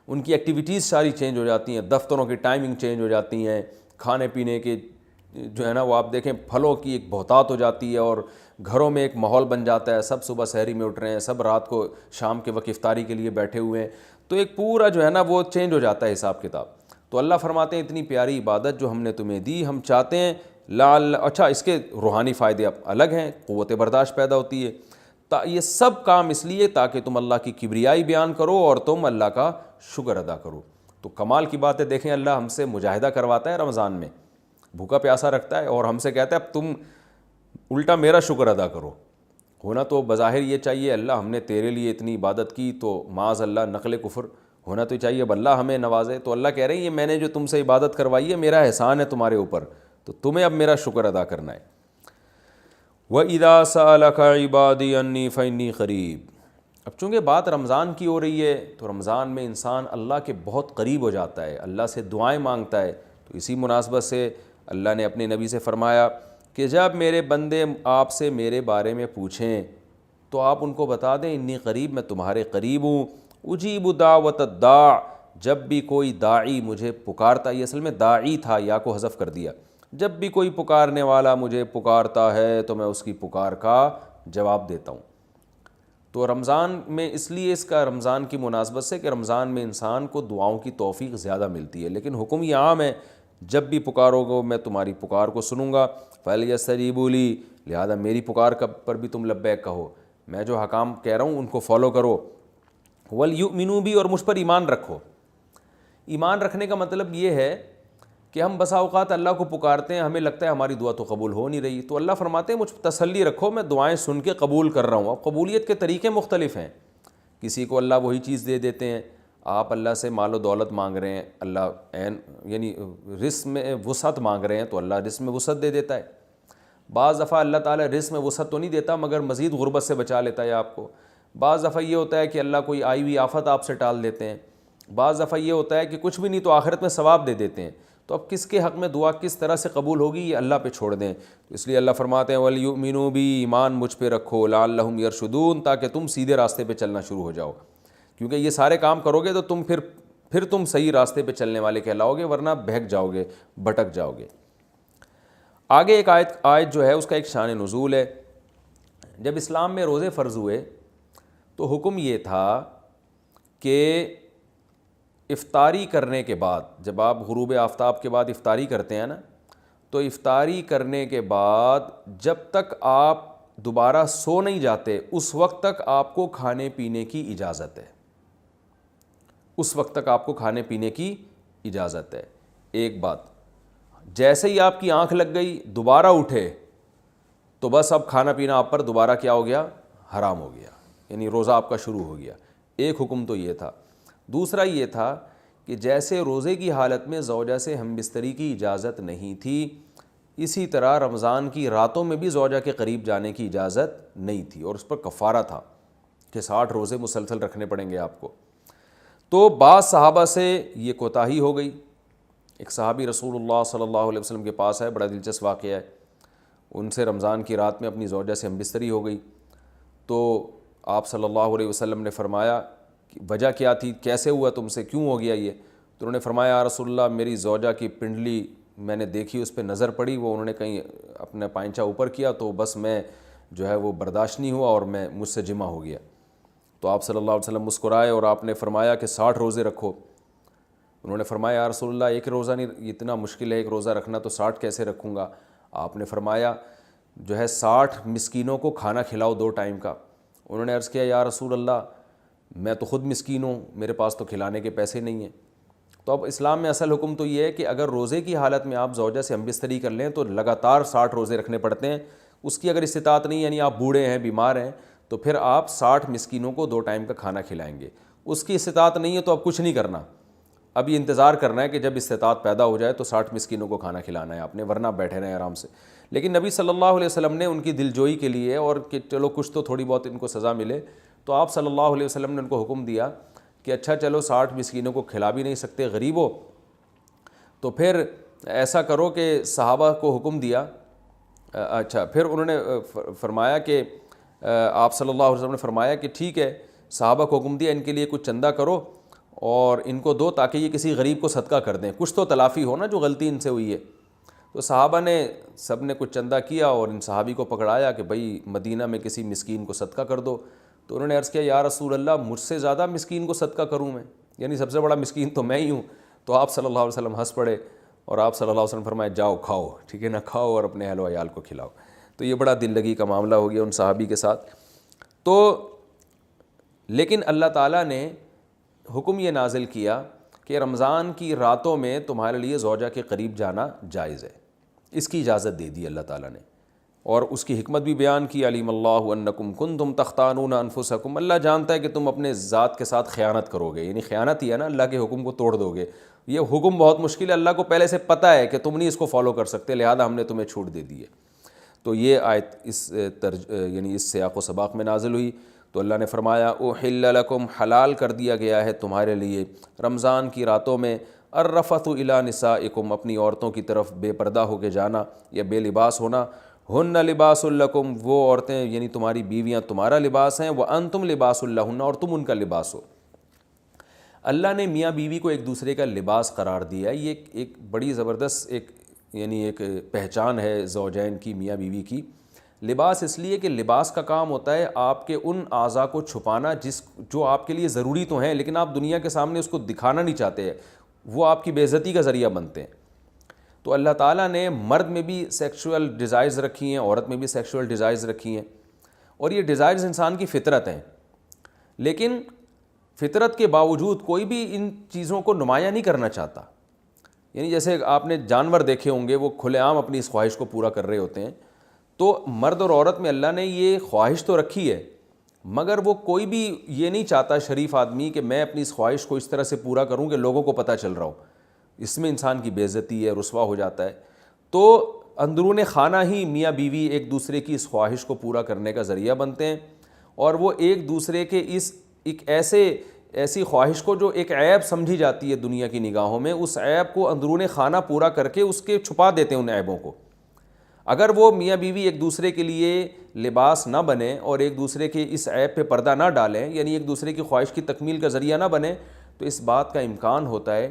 ان کی ایکٹیویٹیز ساری چینج ہو جاتی ہیں، دفتروں کی ٹائمنگ چینج ہو جاتی ہیں، کھانے پینے کے جو ہے نا وہ آپ دیکھیں پھلوں کی ایک بہتات ہو جاتی ہے، اور گھروں میں ایک ماحول بن جاتا ہے، سب صبح سحری میں اٹھ رہے ہیں، سب رات کو شام کے وقت افطاری کے لیے بیٹھے ہوئے ہیں، تو ایک پورا جو ہے نا وہ چینج ہو جاتا ہے حساب کتاب۔ تو اللہ فرماتے ہیں اتنی پیاری عبادت جو ہم نے تمہیں دی، ہم چاہتے ہیں اچھا اس کے روحانی فائدے اب الگ ہیں، قوت برداشت پیدا ہوتی ہے، یہ سب کام اس لیے تاکہ تم اللہ کی کبریائی بیان کرو اور تم اللہ کا شکر ادا کرو۔ تو کمال کی بات ہے، دیکھیں اللہ ہم سے مجاہدہ کرواتا ہے رمضان میں، بھوکا پیاسا رکھتا ہے اور ہم سے کہتا ہے اب تم الٹا میرا شکر ادا کرو۔ ہونا تو بظاہر یہ چاہیے اللہ ہم نے تیرے لیے اتنی عبادت کی تو معاذ اللہ نقل کفر ہونا تو چاہیے، اب اللہ ہمیں نوازے، تو اللہ کہہ رہے ہیں یہ میں نے جو تم سے عبادت کروائی ہے میرا احسان ہے تمہارے اوپر، تو تمہیں اب میرا شکر ادا کرنا ہے۔ وَإِذَا سَأَلَكَ عِبَادِي عَنِّي فَإِنِّي قَرِيبٌ۔ اب چونکہ بات رمضان کی ہو رہی ہے تو رمضان میں انسان اللہ کے بہت قریب ہو جاتا ہے، اللہ سے دعائیں مانگتا ہے، تو اسی مناسبت سے اللہ نے اپنے نبی سے فرمایا کہ جب میرے بندے آپ سے میرے بارے میں پوچھیں تو آپ ان کو بتا دیں انی قریب، میں تمہارے قریب ہوں، اجیب دعوت الداع، جب بھی کوئی داعی مجھے پکارتا، یہ اصل میں داعی تھا، یا کو حذف کر دیا، جب بھی کوئی پکارنے والا مجھے پکارتا ہے تو میں اس کی پکار کا جواب دیتا ہوں۔ تو رمضان میں اس لیے اس کا رمضان کی مناسبت سے کہ رمضان میں انسان کو دعاؤں کی توفیق زیادہ ملتی ہے، لیکن حکم یہ عام ہے جب بھی پکارو گے میں تمہاری پکار کو سنوں گا، فَلْيَسْتَجِيبُوا لِي، لہذا میری پکار پر بھی تم لبیک کہو، میں جو حکام کہہ رہا ہوں ان کو فالو کرو، وَلْيُؤْمِنُوا بِي، اور مجھ پر ایمان رکھو۔ ایمان رکھنے کا مطلب یہ ہے کہ ہم بسا اوقات اللہ کو پکارتے ہیں، ہمیں لگتا ہے ہماری دعا تو قبول ہو نہیں رہی، تو اللہ فرماتے ہیں مجھ پر تسلی رکھو، میں دعائیں سن کے قبول کر رہا ہوں۔ اب قبولیت کے طریقے مختلف ہیں، کسی کو اللہ وہی چیز دے دیتے ہیں، آپ اللہ سے مال و دولت مانگ رہے ہیں، اللہ یعنی رزق میں وسعت مانگ رہے ہیں تو اللہ رزق میں وسعت دے دیتا ہے۔ بعض دفعہ اللہ تعالیٰ رزق میں وسعت تو نہیں دیتا مگر مزید غربت سے بچا لیتا ہے آپ کو۔ بعض دفعہ یہ ہوتا ہے کہ اللہ کوئی آئی ہوئی آفت آپ سے ٹال دیتے ہیں۔ بعض دفعہ یہ ہوتا ہے کہ کچھ بھی نہیں تو آخرت میں ثواب دے دیتے ہیں۔ تو اب کس کے حق میں دعا کس طرح سے قبول ہوگی یہ اللہ پہ چھوڑ دیں۔ تو اس لیے اللہ فرماتے ہیں وَلْيُؤْمِنُوا بِي، ایمان مجھ پہ رکھو، لَعَلَّهُمْ يَرْشُدُونَ، تاکہ تم سیدھے راستے پہ چلنا شروع ہو جاؤ، کیونکہ یہ سارے کام کرو گے تو تم پھر تم صحیح راستے پہ چلنے والے کہلاؤ گے، ورنہ بہک جاؤ گے، بھٹک جاؤ گے۔ آگے ایک آیت جو ہے اس کا ایک شان نزول ہے۔ جب اسلام میں روزے فرض ہوئے تو حکم یہ تھا کہ افطاری کرنے کے بعد، جب آپ غروب آفتاب کے بعد افطاری کرتے ہیں نا، تو افطاری کرنے کے بعد جب تک آپ دوبارہ سو نہیں جاتے اس وقت تک آپ کو کھانے پینے کی اجازت ہے، اس وقت تک آپ کو کھانے پینے کی اجازت ہے۔ ایک بات، جیسے ہی آپ کی آنکھ لگ گئی دوبارہ اٹھے تو بس اب کھانا پینا آپ پر دوبارہ کیا ہو گیا؟ حرام ہو گیا، یعنی روزہ آپ کا شروع ہو گیا۔ ایک حکم تو یہ تھا۔ دوسرا یہ تھا کہ جیسے روزے کی حالت میں زوجہ سے ہم بستری کی اجازت نہیں تھی، اسی طرح رمضان کی راتوں میں بھی زوجہ کے قریب جانے کی اجازت نہیں تھی، اور اس پر کفارہ تھا کہ 60 روزے مسلسل رکھنے پڑیں گے آپ کو۔ تو بعض صحابہ سے یہ کوتاہی ہو گئی۔ ایک صحابی رسول اللہ صلی اللہ علیہ وسلم کے پاس ہے، بڑا دلچسپ واقعہ ہے، ان سے رمضان کی رات میں اپنی زوجہ سے ہم بستری ہو گئی، تو آپ صلی اللہ علیہ وسلم نے فرمایا کہ وجہ کیا تھی، کیسے ہوا تم سے، کیوں ہو گیا یہ؟ تو انہوں نے فرمایا یا رسول اللہ میری زوجہ کی پنڈلی میں نے دیکھی، اس پہ نظر پڑی، وہ انہوں نے کہیں اپنا پائنچہ اوپر کیا تو بس میں جو ہے وہ برداشت نہیں ہوا اور مجھ سے جمع ہو گیا۔ تو آپ صلی اللہ علیہ وسلم مسکرائے اور آپ نے فرمایا کہ 60 روزے رکھو۔ انہوں نے فرمایا یا رسول اللہ ایک روزہ نہیں، اتنا مشکل ہے ایک روزہ رکھنا، تو 60 کیسے رکھوں گا؟ آپ نے فرمایا جو ہے 60 مسکینوں کو کھانا کھلاؤ 2 ٹائم کا۔ انہوں نے عرض کیا یا رسول اللہ میں تو خود مسکین ہوں، میرے پاس تو کھلانے کے پیسے نہیں ہیں۔ تو اب اسلام میں اصل حکم تو یہ ہے کہ اگر روزے کی حالت میں آپ زوجہ سے ہم بستری کر لیں تو لگاتار 60 روزے رکھنے پڑتے ہیں۔ اس کی اگر استطاعت نہیں، یعنی آپ بوڑھے ہیں، بیمار ہیں، تو پھر آپ 60 مسکینوں کو 2 ٹائم کا کھانا کھلائیں گے۔ اس کی استطاعت نہیں ہے تو اب کچھ نہیں کرنا، اب یہ انتظار کرنا ہے کہ جب استطاعت پیدا ہو جائے تو 60 مسکینوں کو کھانا کھلانا ہے آپ نے، ورنہ بیٹھے رہیں آرام سے۔ لیکن نبی صلی اللہ علیہ وسلم نے ان کی دل جوئی کے لیے اور کہ چلو کچھ تو تھوڑی بہت ان کو سزا ملے، تو آپ صلی اللہ علیہ وسلم نے ان کو حکم دیا کہ اچھا چلو 60 مسکینوں کو کھلا بھی نہیں سکتے، غریب ہو، تو پھر ایسا کرو کہ صحابہ کو حکم دیا اچھا پھر انہوں نے فرمایا کہ آپ صلی اللہ علیہ وسلم نے فرمایا کہ ٹھیک ہے، صحابہ کو حکم دیا ان کے لیے کچھ چندہ کرو اور ان کو دو تاکہ یہ کسی غریب کو صدقہ کر دیں، کچھ تو تلافی ہو نا جو غلطی ان سے ہوئی ہے۔ تو صحابہ نے سب نے کچھ چندہ کیا اور ان صحابی کو پکڑایا کہ بھائی مدینہ میں کسی مسکین کو صدقہ کر دو۔ تو انہوں نے عرض کیا یا رسول اللہ مجھ سے زیادہ مسکین کو صدقہ کروں میں، یعنی سب سے بڑا مسکین تو میں ہی ہوں۔ تو آپ صلی اللہ علیہ وسلم ہنس پڑے اور آپ صلی اللہ علیہ وسلم فرمایا جاؤ کھاؤ، ٹھیک ہے نا، کھاؤ اور اپنے اہل و عیال کو کھلاؤ۔ تو یہ بڑا دل لگی کا معاملہ ہو گیا ان صحابی کے ساتھ۔ تو لیکن اللہ تعالیٰ نے حکم یہ نازل کیا کہ رمضان کی راتوں میں تمہارے لیے زوجہ کے قریب جانا جائز ہے، اس کی اجازت دے دی اللہ تعالیٰ نے، اور اس کی حکمت بھی بیان کی۔ علیم اللہ انکم کنتم تختانون انفسکم، اللہ جانتا ہے کہ تم اپنے ذات کے ساتھ خیانت کرو گے، یعنی خیانت ہی ہے نا، اللہ کے حکم کو توڑ دو گے۔ یہ حکم بہت مشکل ہے، اللہ کو پہلے سے پتہ ہے کہ تم نہیں اس کو فالو کر سکتے، لہذا ہم نے تمہیں چھوٹ دے دی ہے۔ تو یہ آیت یعنی اس سیاق و سباق میں نازل ہوئی۔ تو اللہ نے فرمایا احل لکم، حلال کر دیا گیا ہے تمہارے لیے رمضان کی راتوں میں، الرفث الی نسائکم، اپنی عورتوں کی طرف بے پردہ ہو کے جانا یا بے لباس ہونا، ہن لباس لکم، وہ عورتیں یعنی تمہاری بیویاں تمہارا لباس ہیں، وانتم لباس لہن، اور تم ان کا لباس ہو۔ اللہ نے میاں بیوی کو ایک دوسرے کا لباس قرار دیا، یہ ایک بڑی زبردست ایک پہچان ہے زوجین کی، میاں بیوی کی۔ لباس اس لیے کہ لباس کا کام ہوتا ہے آپ کے ان اعضاء کو چھپانا جو آپ کے لیے ضروری تو ہیں لیکن آپ دنیا کے سامنے اس کو دکھانا نہیں چاہتے، وہ آپ کی بے عزتی کا ذریعہ بنتے ہیں۔ تو اللہ تعالیٰ نے مرد میں بھی سیکشول ڈیزائرز رکھی ہیں، عورت میں بھی سیکشول ڈیزائرز رکھی ہیں، اور یہ ڈیزائرز انسان کی فطرت ہیں، لیکن فطرت کے باوجود کوئی بھی ان چیزوں کو نمایاں نہیں کرنا چاہتا۔ یعنی جیسے آپ نے جانور دیکھے ہوں گے، وہ کھلے عام اپنی اس خواہش کو پورا کر رہے ہوتے ہیں، تو مرد اور عورت میں اللہ نے یہ خواہش تو رکھی ہے، مگر وہ کوئی بھی یہ نہیں چاہتا شریف آدمی کہ میں اپنی اس خواہش کو اس طرح سے پورا کروں کہ لوگوں کو پتہ چل رہا ہو، اس میں انسان کی بے عزتی ہے، رسوا ہو جاتا ہے۔ تو اندرون خانہ ہی میاں بیوی ایک دوسرے کی اس خواہش کو پورا کرنے کا ذریعہ بنتے ہیں، اور وہ ایک دوسرے کے ایک ایسی خواہش کو جو ایک عیب سمجھی جاتی ہے دنیا کی نگاہوں میں، اس عیب کو اندرون خانہ پورا کر کے اس کے چھپا دیتے ہیں ان عیبوں کو۔ اگر وہ میاں بیوی ایک دوسرے کے لیے لباس نہ بنے اور ایک دوسرے کے اس عیب پہ پردہ نہ ڈالیں، یعنی ایک دوسرے کی خواہش کی تکمیل کا ذریعہ نہ بنے، تو اس بات کا امکان ہوتا ہے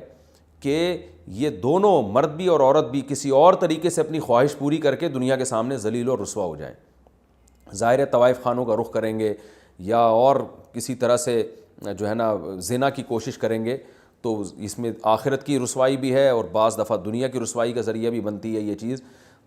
کہ یہ دونوں مرد بھی اور عورت بھی کسی اور طریقے سے اپنی خواہش پوری کر کے دنیا کے سامنے ذلیل اور رسوا ہو جائیں۔ ظاہر طوائف خانوں کا رخ کریں گے یا اور کسی طرح سے جو ہے نا زنا کی کوشش کریں گے، تو اس میں آخرت کی رسوائی بھی ہے اور بعض دفعہ دنیا کی رسوائی کا ذریعہ بھی بنتی ہے یہ چیز۔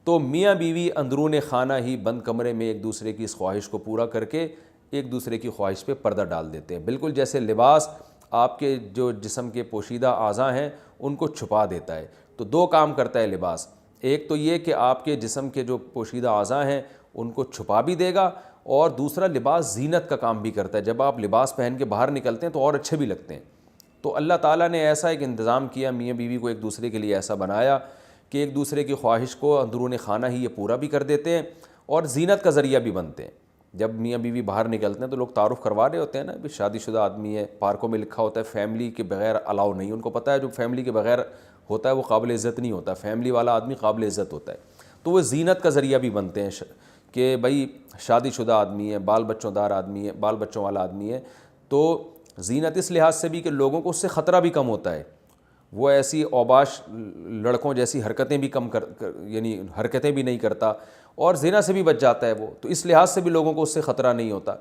تو میاں بیوی اندرون خانہ ہی بند کمرے میں ایک دوسرے کی اس خواہش کو پورا کر کے ایک دوسرے کی خواہش پہ پردہ ڈال دیتے ہیں، بالکل جیسے لباس آپ کے جو جسم کے پوشیدہ اعضاء ہیں ان کو چھپا دیتا ہے۔ تو دو کام کرتا ہے لباس، ایک تو یہ کہ آپ کے جسم کے جو پوشیدہ اعضاء ہیں ان کو چھپا بھی دے گا، اور دوسرا لباس زینت کا کام بھی کرتا ہے، جب آپ لباس پہن کے باہر نکلتے ہیں تو اور اچھے بھی لگتے ہیں۔ تو اللہ تعالیٰ نے ایسا ایک انتظام کیا، میاں بیوی کو ایک دوسرے کے لیے ایسا بنایا کہ ایک دوسرے کی خواہش کو اندرون خانہ ہی یہ پورا بھی کر دیتے ہیں اور زینت کا ذریعہ بھی بنتے ہیں۔ جب میاں بیوی باہر نکلتے ہیں تو لوگ تعارف کروا رہے ہوتے ہیں نا، شادی شدہ آدمی ہے، پارکوں میں لکھا ہوتا ہے فیملی کے بغیر الاؤ نہیں، ان کو پتہ ہے جو فیملی کے بغیر ہوتا ہے وہ قابل عزت نہیں ہوتا، فیملی والا آدمی قابل عزت ہوتا ہے۔ تو وہ زینت کا ذریعہ بھی بنتے ہیں کہ بھائی شادی شدہ آدمی ہے، بال بچوں دار آدمی ہے، بال بچوں والا آدمی ہے، تو زینت اس لحاظ سے بھی کہ لوگوں کو اس سے خطرہ بھی کم ہوتا ہے، وہ ایسی اوباش لڑکوں جیسی حرکتیں بھی یعنی حرکتیں بھی نہیں کرتا، اور زنا سے بھی بچ جاتا ہے وہ، تو اس لحاظ سے بھی لوگوں کو اس سے خطرہ نہیں ہوتا۔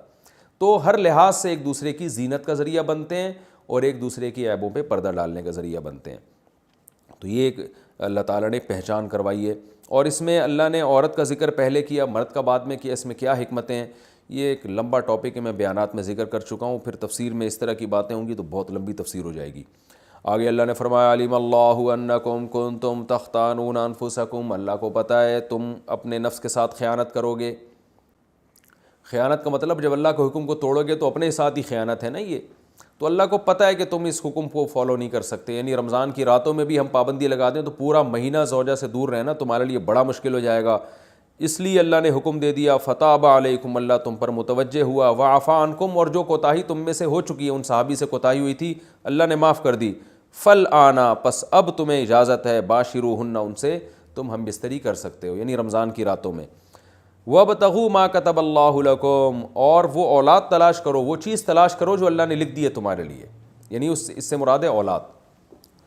تو ہر لحاظ سے ایک دوسرے کی زینت کا ذریعہ بنتے ہیں اور ایک دوسرے کی عیبوں پہ پردہ ڈالنے کا ذریعہ بنتے ہیں۔ تو یہ ایک اللہ تعالیٰ نے پہچان کروائی ہے، اور اس میں اللہ نے عورت کا ذکر پہلے کیا، مرد کا بعد میں کیا، اس میں کیا حکمتیں ہیں، یہ ایک لمبا ٹاپک ہے، میں بیانات میں ذکر کر چکا ہوں، پھر تفسیر میں اس طرح کی باتیں ہوں گی تو بہت لمبی تفسیر ہو جائے گی۔ آگے اللہ نے فرمایا علیم اللہ انکم کنتم تختانون انفسکم، اللہ کو پتہ ہے تم اپنے نفس کے ساتھ خیانت کرو گے۔ خیانت کا مطلب جب اللہ کے حکم کو توڑو گے تو اپنے ساتھ ہی خیانت ہے نا یہ، تو اللہ کو پتہ ہے کہ تم اس حکم کو فالو نہیں کر سکتے، یعنی رمضان کی راتوں میں بھی ہم پابندی لگا دیں تو پورا مہینہ زوجہ سے دور رہنا تمہارے لیے بڑا مشکل ہو جائے گا، اس لیے اللہ نے حکم دے دیا فتاب علیکم، اللہ تم پر متوجہ ہوا، وعفا عنکم، اور جو کوتاہی تم میں سے ہو چکی ہے، ان صحابی سے کوتاہی ہوئی تھی اللہ نے معاف کر دی، فالآن، پس اب تمہیں اجازت ہے، باشروہن، ان سے تم ہم بستری کر سکتے ہو، یعنی رمضان کی راتوں میں۔ وَابْتَغُوا مَا كَتَبَ اللَّهُ لَكُمْ، اور وہ اولاد تلاش کرو، وہ چیز تلاش کرو جو اللہ نے لکھ دی ہے تمہارے لیے، یعنی اس سے مراد ہے اولاد۔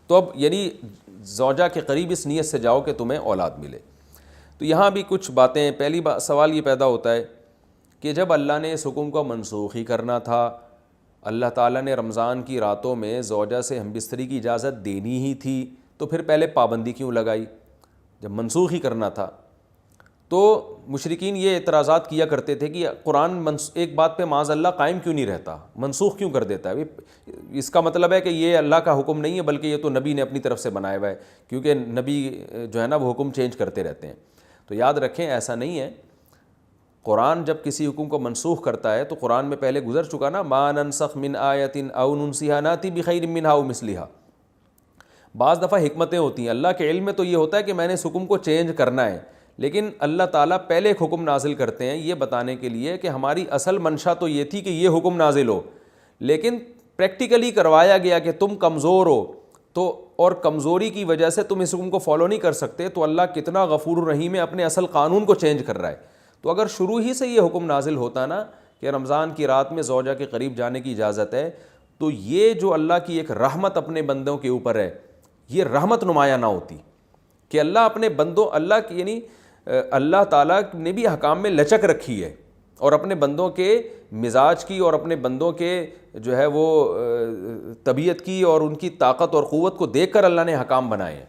تو اب یعنی زوجہ کے قریب اس نیت سے جاؤ کہ تمہیں اولاد ملے۔ تو یہاں بھی کچھ باتیں، پہلی سوال یہ پیدا ہوتا ہے کہ جب اللہ نے اس حکم کو منسوخ ہی کرنا تھا، اللہ تعالیٰ نے رمضان کی راتوں میں زوجہ سے ہم بستری کی اجازت دینی ہی تھی، تو پھر پہلے پابندی کیوں لگائی جب منسوخ ہی کرنا تھا؟ تو مشرکین یہ اعتراضات کیا کرتے تھے کہ قرآن ایک بات پہ معاذ اللہ قائم کیوں نہیں رہتا، منسوخ کیوں کر دیتا ہے؟ اس کا مطلب ہے کہ یہ اللہ کا حکم نہیں ہے بلکہ یہ تو نبی نے اپنی طرف سے بنایا ہوا ہے، کیونکہ نبی جو ہے نا وہ حکم چینج کرتے رہتے ہیں۔ تو یاد رکھیں ایسا نہیں ہے، قرآن جب کسی حکم کو منسوخ کرتا ہے تو قرآن میں پہلے گزر چکا نا، ما ننسخ من آیت او ننسیھا ناتی بخیر منھا او مثلھا۔ بعض دفعہ حکمتیں ہوتی ہیں، اللہ کے علم میں تو یہ ہوتا ہے کہ میں نے اس حکم کو چینج کرنا ہے، لیکن اللہ تعالیٰ پہلے ایک حکم نازل کرتے ہیں یہ بتانے کے لیے کہ ہماری اصل منشا تو یہ تھی کہ یہ حکم نازل ہو، لیکن پریکٹیکلی کروایا گیا کہ تم کمزور ہو تو، اور کمزوری کی وجہ سے تم اس حکم کو فالو نہیں کر سکتے، تو اللہ کتنا غفور الرحیم ہے، اپنے اصل قانون کو چینج کر رہا ہے۔ تو اگر شروع ہی سے یہ حکم نازل ہوتا نا کہ رمضان کی رات میں زوجہ کے قریب جانے کی اجازت ہے، تو یہ جو اللہ کی ایک رحمت اپنے بندوں کے اوپر ہے، یہ رحمت نمایاں نہ ہوتی کہ اللہ اپنے بندوں، اللہ کی یعنی اللہ تعالیٰ نے بھی حکام میں لچک رکھی ہے، اور اپنے بندوں کے مزاج کی اور اپنے بندوں کے جو ہے وہ طبیعت کی اور ان کی طاقت اور قوت کو دیکھ کر اللہ نے حکام بنائے ہیں۔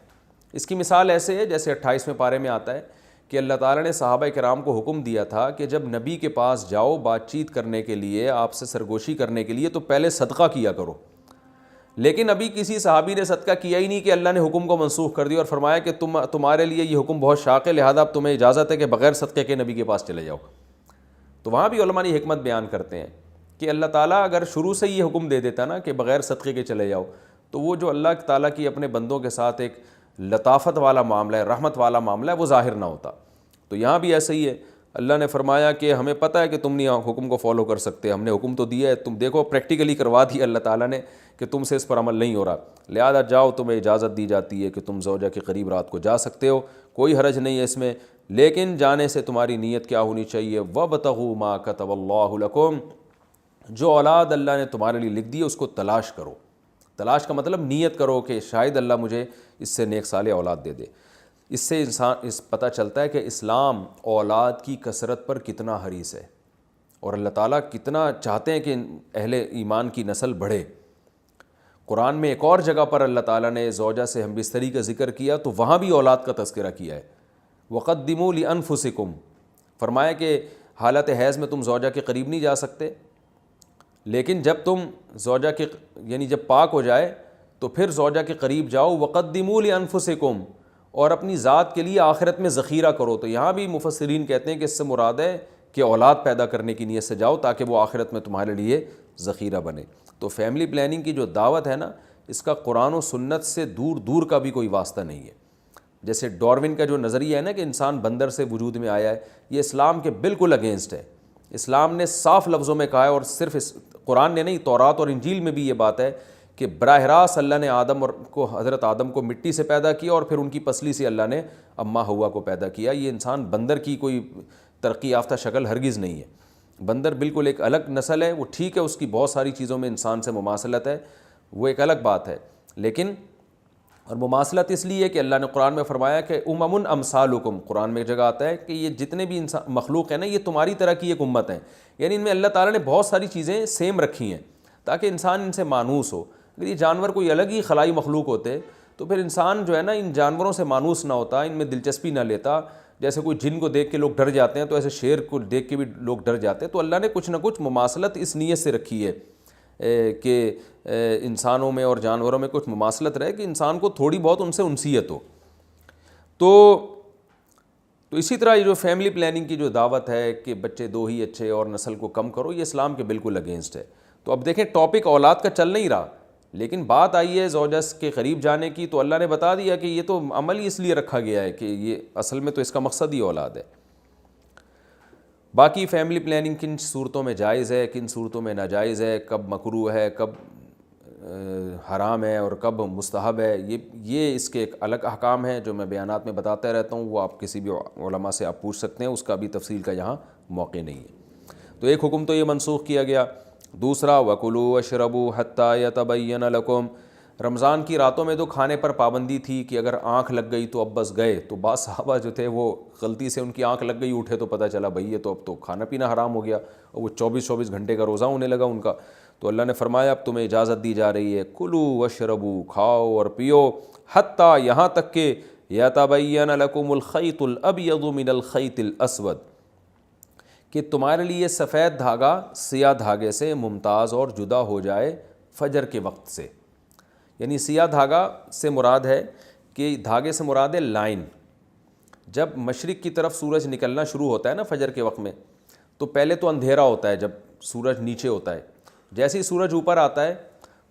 اس کی مثال ایسے ہے جیسے 28ویں پارے میں آتا ہے کہ اللہ تعالیٰ نے صحابہ کرام کو حکم دیا تھا کہ جب نبی کے پاس جاؤ بات چیت کرنے کے لیے، آپ سے سرگوشی کرنے کے لیے، تو پہلے صدقہ کیا کرو، لیکن ابھی کسی صحابی نے صدقہ کیا ہی نہیں کہ اللہ نے حکم کو منسوخ کر دیا اور فرمایا کہ تمہارے لیے یہ حکم بہت شاق ہے، لہذا اب تمہیں اجازت ہے کہ بغیر صدقے کے نبی کے پاس چلے جاؤ۔ تو وہاں بھی علماء نے حکمت بیان کرتے ہیں کہ اللہ تعالیٰ اگر شروع سے یہ حکم دے دیتا نا کہ بغیر صدقے کے چلے جاؤ، تو وہ جو اللہ تعالیٰ کی اپنے بندوں کے ساتھ ایک لطافت والا معاملہ ہے، رحمت والا معاملہ ہے، وہ ظاہر نہ ہوتا۔ تو یہاں بھی ایسا ہی ہے، اللہ نے فرمایا کہ ہمیں پتہ ہے کہ تم نہیں حکم کو فالو کر سکتے، ہم نے حکم تو دیا ہے، تم دیکھو پریکٹیکلی کروا دیا اللہ تعالیٰ نے کہ تم سے اس پر عمل نہیں ہو رہا، لہذا جاؤ، تمہیں اجازت دی جاتی ہے کہ تم زوجہ کے قریب رات کو جا سکتے ہو، کوئی حرج نہیں ہے اس میں، لیکن جانے سے تمہاری نیت کیا ہونی چاہیے؟ وَابْتَغُوا مَا كَتَبَ اللَّهُ لَكُمْ، جو اولاد اللہ نے تمہارے لیے لکھ دی ہے اس کو تلاش کرو۔ تلاش کا مطلب نیت کرو کہ شاید اللہ مجھے اس سے نیک صالح اولاد دے دے۔ اس سے اس پتہ چلتا ہے کہ اسلام اولاد کی کثرت پر کتنا حریص ہے، اور اللہ تعالیٰ کتنا چاہتے ہیں کہ اہل ایمان کی نسل بڑھے۔ قرآن میں ایک اور جگہ پر اللہ تعالیٰ نے زوجہ سے ہم بستری کا ذکر کیا تو وہاں بھی اولاد کا تذکرہ کیا ہے۔ وَقَدِّمُوا لِأَنفُسِكُمْ، فرمایا کہ حالت حیض میں تم زوجہ کے قریب نہیں جا سکتے، لیکن جب تم زوجہ کے یعنی جب پاک ہو جائے تو پھر زوجہ کے قریب جاؤ۔ وَقَدِّمُوا لِأَنفُسِكُمْ، اور اپنی ذات کے لیے آخرت میں ذخیرہ کرو۔ تو یہاں بھی مفسرین کہتے ہیں کہ اس سے مراد ہے کہ اولاد پیدا کرنے کی نیت سے جاؤ تاکہ وہ آخرت میں تمہارے لیے ذخیرہ بنے۔ تو فیملی پلاننگ کی جو دعوت ہے نا، اس کا قرآن و سنت سے دور دور کا بھی کوئی واسطہ نہیں ہے۔ جیسے ڈاروین کا جو نظریہ ہے نا کہ انسان بندر سے وجود میں آیا ہے، یہ اسلام کے بالکل اگینسٹ ہے۔ اسلام نے صاف لفظوں میں کہا ہے، اور صرف قرآن نے نہیں، تورات اور انجیل میں بھی یہ بات ہے کہ براہ راست اللہ نے حضرت آدم کو مٹی سے پیدا کیا، اور پھر ان کی پسلی سے اللہ نے اماں حوا کو پیدا کیا۔ یہ انسان بندر کی کوئی ترقی یافتہ شکل ہرگز نہیں ہے۔ بندر بالکل ایک الگ نسل ہے، وہ ٹھیک ہے اس کی بہت ساری چیزوں میں انسان سے مماثلت ہے، وہ ایک الگ بات ہے، لیکن اور مماثلت اس لیے کہ اللہ نے قرآن میں فرمایا کہ امم امثالکم، قرآن میں ایک جگہ آتا ہے کہ یہ جتنے بھی انسان مخلوق ہیں نا، یہ تمہاری طرح کی ایک امت ہیں، یعنی ان میں اللہ تعالیٰ نے بہت ساری چیزیں سیم رکھی ہیں تاکہ انسان ان سے مانوس ہو۔ اگر یہ جانور کوئی الگ ہی خلائی مخلوق ہوتے تو پھر انسان جو ہے نا ان جانوروں سے مانوس نہ ہوتا، ان میں دلچسپی نہ لیتا۔ جیسے کوئی جن کو دیکھ کے لوگ ڈر جاتے ہیں تو ایسے شیر کو دیکھ کے بھی لوگ ڈر جاتے ہیں۔ تو اللہ نے کچھ نہ کچھ مماثلت اس نیت سے رکھی ہے کہ انسانوں میں اور جانوروں میں کچھ مماثلت رہے، کہ انسان کو تھوڑی بہت ان سے انسیت ہو۔ تو اسی طرح یہ جو فیملی پلاننگ کی جو دعوت ہے کہ بچے دو ہی اچھے اور نسل کو کم کرو، یہ اسلام کے بالکل اگینسٹ ہے۔ تو اب دیکھیں ٹاپک اولاد کا چل نہیں رہا، لیکن بات آئی ہے زوجہ کے قریب جانے کی، تو اللہ نے بتا دیا کہ یہ تو عمل ہی اس لیے رکھا گیا ہے کہ یہ اصل میں تو اس کا مقصد ہی اولاد ہے۔ باقی فیملی پلاننگ کن صورتوں میں جائز ہے، کن صورتوں میں ناجائز ہے، کب مکروہ ہے، کب حرام ہے اور کب مستحب ہے، یہ اس کے ایک الگ احکام ہیں جو میں بیانات میں بتاتا رہتا ہوں، وہ آپ کسی بھی علماء سے آپ پوچھ سکتے ہیں، اس کا بھی تفصیل کا یہاں موقع نہیں ہے۔ تو ایک حکم تو یہ منسوخ کیا گیا۔ دوسرا وَكُلُوا وَاشْرَبُوا حَتَّى يَتَبَيَّنَ لَكُمْ، رمضان کی راتوں میں تو کھانے پر پابندی تھی کہ اگر آنکھ لگ گئی تو اب بس گئے، تو بعض صحابہ جو تھے وہ غلطی سے ان کی آنکھ لگ گئی، اٹھے تو پتہ چلا بھئی یہ تو اب تو کھانا پینا حرام ہو گیا، اور وہ 24 گھنٹے کا روزہ ہونے لگا ان کا۔ تو اللہ نے فرمایا اب تمہیں اجازت دی جا رہی ہے، کلوا واشربوا، کھاؤ اور پیو، حتیٰ یہاں تک کہ یتبین لکم الخیط الابیض من الخیط الاسود، کہ تمہارے لیے سفید دھاگا سیاہ دھاگے سے ممتاز اور جدا ہو جائے فجر کے وقت سے۔ یعنی سیاہ دھاگا سے مراد ہے کہ دھاگے سے مراد ہے لائن۔ جب مشرق کی طرف سورج نکلنا شروع ہوتا ہے نا فجر کے وقت میں، تو پہلے تو اندھیرا ہوتا ہے جب سورج نیچے ہوتا ہے، جیسے ہی سورج اوپر آتا ہے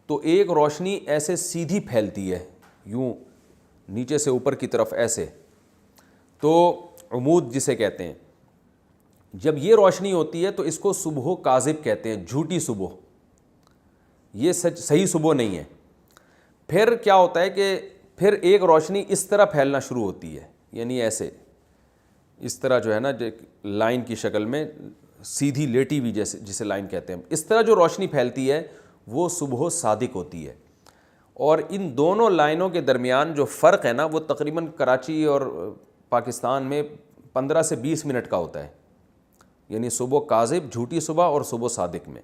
تو ایک روشنی ایسے سیدھی پھیلتی ہے، یوں نیچے سے اوپر کی طرف ایسے، تو عمود جسے کہتے ہیں۔ جب یہ روشنی ہوتی ہے تو اس کو صبح کاذب کہتے ہیں، جھوٹی صبح، یہ صحیح صبح نہیں ہے۔ پھر کیا ہوتا ہے کہ پھر ایک روشنی اس طرح پھیلنا شروع ہوتی ہے، یعنی ایسے اس طرح جو ہے نا لائن کی شکل میں سیدھی لیٹی ہوئی، جسے لائن کہتے ہیں، اس طرح جو روشنی پھیلتی ہے وہ صبح صادق ہوتی ہے۔ اور ان دونوں لائنوں کے درمیان جو فرق ہے نا وہ تقریباً کراچی اور پاکستان میں 15 سے 20 منٹ کا ہوتا ہے، یعنی صبح کاذب جھوٹی صبح اور صبح صادق میں۔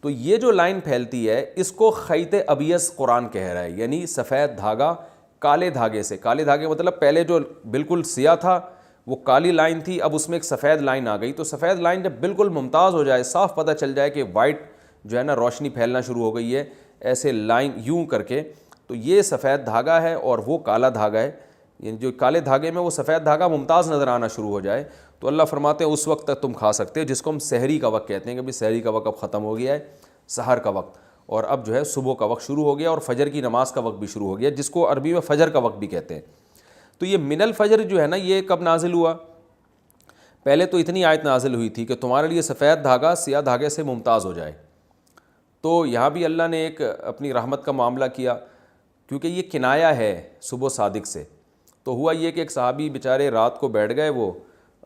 تو یہ جو لائن پھیلتی ہے اس کو خیط ابیض قرآن کہہ رہا ہے، یعنی سفید دھاگا کالے دھاگے سے، کالے دھاگے مطلب پہلے جو بالکل سیاہ تھا وہ کالی لائن تھی، اب اس میں ایک سفید لائن آ گئی، تو سفید لائن جب بالکل ممتاز ہو جائے، صاف پتہ چل جائے کہ وائٹ جو ہے نا روشنی پھیلنا شروع ہو گئی ہے ایسے لائن یوں کر کے، تو یہ سفید دھاگا ہے اور وہ کالا دھاگا ہے، یعنی جو کالے دھاگے میں وہ سفید دھاگا ممتاز نظر آنا شروع ہو جائے تو اللہ فرماتے ہیں اس وقت تک تم کھا سکتے ہو، جس کو ہم سحری کا وقت کہتے ہیں کہ بھئی سحری کا وقت اب ختم ہو گیا ہے، سحر کا وقت، اور اب جو ہے صبح کا وقت شروع ہو گیا اور فجر کی نماز کا وقت بھی شروع ہو گیا، جس کو عربی میں فجر کا وقت بھی کہتے ہیں۔ تو یہ من الفجر جو ہے نا یہ کب نازل ہوا؟ پہلے تو اتنی آیت نازل ہوئی تھی کہ تمہارے لیے سفید دھاگا سیاہ دھاگے سے ممتاز ہو جائے، تو یہاں بھی اللہ نے ایک اپنی رحمت کا معاملہ کیا، کیونکہ یہ کنایا ہے صبح صادق سے۔ تو ہوا یہ کہ ایک صحابی بیچارے رات کو بیٹھ گئے، وہ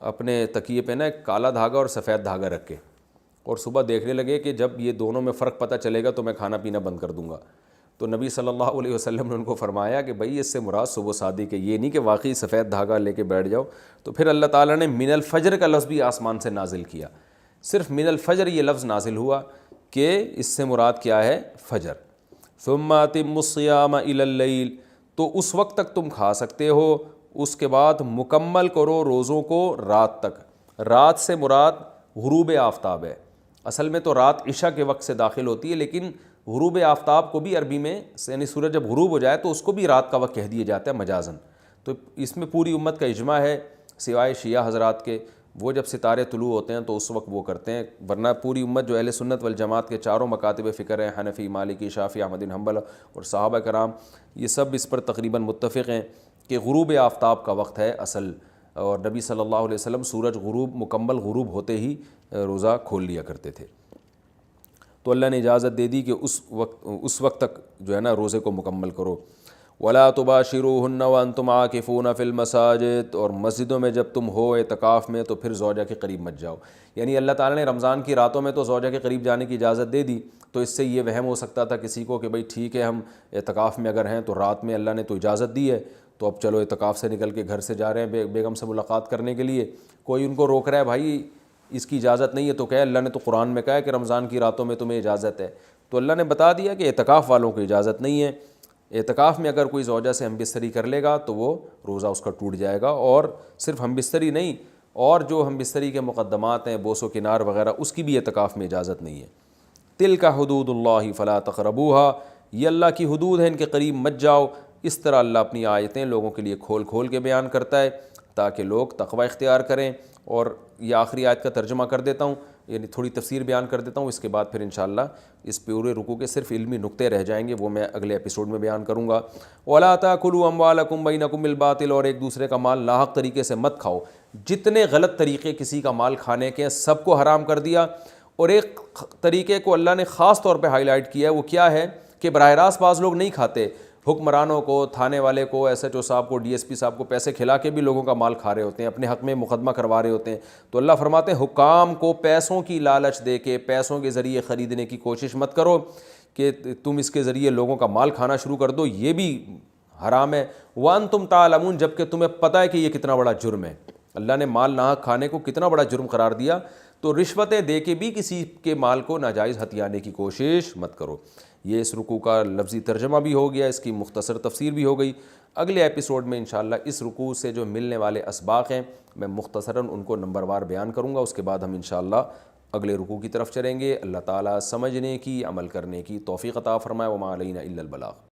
اپنے تکیے پہ نا ایک کالا دھاگا اور سفید دھاگا رکھ کے، اور صبح دیکھنے لگے کہ جب یہ دونوں میں فرق پتہ چلے گا تو میں کھانا پینا بند کر دوں گا۔ تو نبی صلی اللہ علیہ وسلم نے ان کو فرمایا کہ بھئی اس سے مراد صبح صادق ہے، یہ نہیں کہ واقعی سفید دھاگا لے کے بیٹھ جاؤ۔ تو پھر اللہ تعالیٰ نے من الفجر کا لفظ بھی آسمان سے نازل کیا، صرف من الفجر یہ لفظ نازل ہوا کہ اس سے مراد کیا ہے؟ فجر۔ ثم اتموا الصیام الی اللیل، تو اس وقت تک تم کھا سکتے ہو، اس کے بعد مکمل کرو روزوں کو رات تک۔ رات سے مراد غروب آفتاب ہے، اصل میں تو رات عشاء کے وقت سے داخل ہوتی ہے، لیکن غروب آفتاب کو بھی عربی میں یعنی سورج جب غروب ہو جائے تو اس کو بھی رات کا وقت کہہ دیا جاتا ہے مجازن۔ تو اس میں پوری امت کا اجماع ہے سوائے شیعہ حضرات کے، وہ جب ستارے طلوع ہوتے ہیں تو اس وقت وہ کرتے ہیں، ورنہ پوری امت جو اہل سنت والجماعت کے چاروں مکاتب فکر ہیں، حنفی، مالکی، شافعی، احمد بن حنبل اور صحابہ کرام، یہ سب اس پر تقریباً متفق ہیں کہ غروب آفتاب کا وقت ہے اصل، اور نبی صلی اللہ علیہ وسلم سورج مکمل غروب ہوتے ہی روزہ کھول لیا کرتے تھے۔ تو اللہ نے اجازت دے دی کہ اس وقت تک جو ہے نا روزے کو مکمل کرو۔ وَلَا تُبَاشِرُوهُنَّ وَأَنْتُمْ عَاكِفُونَ فِي الْمَسَاجِدِ، اور مسجدوں میں جب تم ہو اعتکاف میں تو پھر زوجہ کے قریب مت جاؤ۔ یعنی اللہ تعالیٰ نے رمضان کی راتوں میں تو زوجہ کے قریب جانے کی اجازت دے دی، تو اس سے یہ وہم ہو سکتا تھا کسی کو کہ بھئی ٹھیک ہے ہم اعتکاف میں اگر ہیں تو رات میں اللہ نے تو اجازت دی ہے تو اب چلو اعتکاف سے نکل کے گھر سے جا رہے ہیں بیگم سے ملاقات کرنے کے لیے، کوئی ان کو روک رہا ہے بھائی اس کی اجازت نہیں ہے، تو کہے اللہ نے تو قرآن میں کہا ہے کہ رمضان کی راتوں میں تمہیں اجازت ہے، تو اللہ نے بتا دیا کہ اعتکاف والوں کو اجازت نہیں ہے۔ اعتکاف میں اگر کوئی زوجہ سے ہم بستری کر لے گا تو وہ روزہ اس کا ٹوٹ جائے گا، اور صرف ہم بستری نہیں، اور جو ہم بستری کے مقدمات ہیں بوس و کنار وغیرہ اس کی بھی اعتکاف میں اجازت نہیں ہے۔ تلک حدود اللہ فلا تقربوها، یہ اللہ کی حدود ہیں، ان کے قریب مت جاؤ۔ اس طرح اللہ اپنی آیتیں لوگوں کے لیے کھول کھول کے بیان کرتا ہے تاکہ لوگ تقوی اختیار کریں۔ اور یہ آخری آیت کا ترجمہ کر دیتا ہوں، یعنی تھوڑی تفسیر بیان کر دیتا ہوں، اس کے بعد پھر انشاءاللہ اس پورے رکوع کے صرف علمی نقطے رہ جائیں گے، وہ میں اگلے ایپیسوڈ میں بیان کروں گا۔ وَلَا تَأْكُلُوا أَمْوَالَكُمْ بَيْنَكُمْ بِالْبَاطِلِ، اور ایک دوسرے کا مال ناحق طریقے سے مت کھاؤ۔ جتنے غلط طریقے کسی کا مال کھانے کے ہیں سب کو حرام کر دیا، اور ایک طریقے کو اللہ نے خاص طور پہ ہائی لائٹ کیا ہے، وہ کیا ہے کہ براہ راست بعض لوگ نہیں کھاتے، حکمرانوں کو، تھانے والے کو، ایس ایچ او صاحب کو، ڈی ایس پی صاحب کو پیسے کھلا کے بھی لوگوں کا مال کھا رہے ہوتے ہیں، اپنے حق میں مقدمہ کروا رہے ہوتے ہیں. تو اللہ فرماتے ہیں حکام کو پیسوں کی لالچ دے کے، پیسوں کے ذریعے خریدنے کی کوشش مت کرو کہ تم اس کے ذریعے لوگوں کا مال کھانا شروع کر دو، یہ بھی حرام ہے. وانتم تعلمون، جب کہ تمہیں پتہ ہے کہ یہ کتنا بڑا جرم ہے. اللہ نے مال ناحق کھانے کو کتنا بڑا جرم قرار دیا، تو رشوتیں دے کے بھی کسی کے مال کو ناجائز ہتھیانے کی کوشش مت کرو. یہ اس رکوع کا لفظی ترجمہ بھی ہو گیا، اس کی مختصر تفسیر بھی ہو گئی. اگلے ایپیسوڈ میں انشاءاللہ اس رکوع سے جو ملنے والے اسباق ہیں میں مختصراً ان کو نمبر وار بیان کروں گا. اس کے بعد ہم انشاءاللہ اگلے رکوع کی طرف چلیں گے. اللہ تعالیٰ سمجھنے کی، عمل کرنے کی توفیق عطا فرمائے. وما علینا الا البلاغ.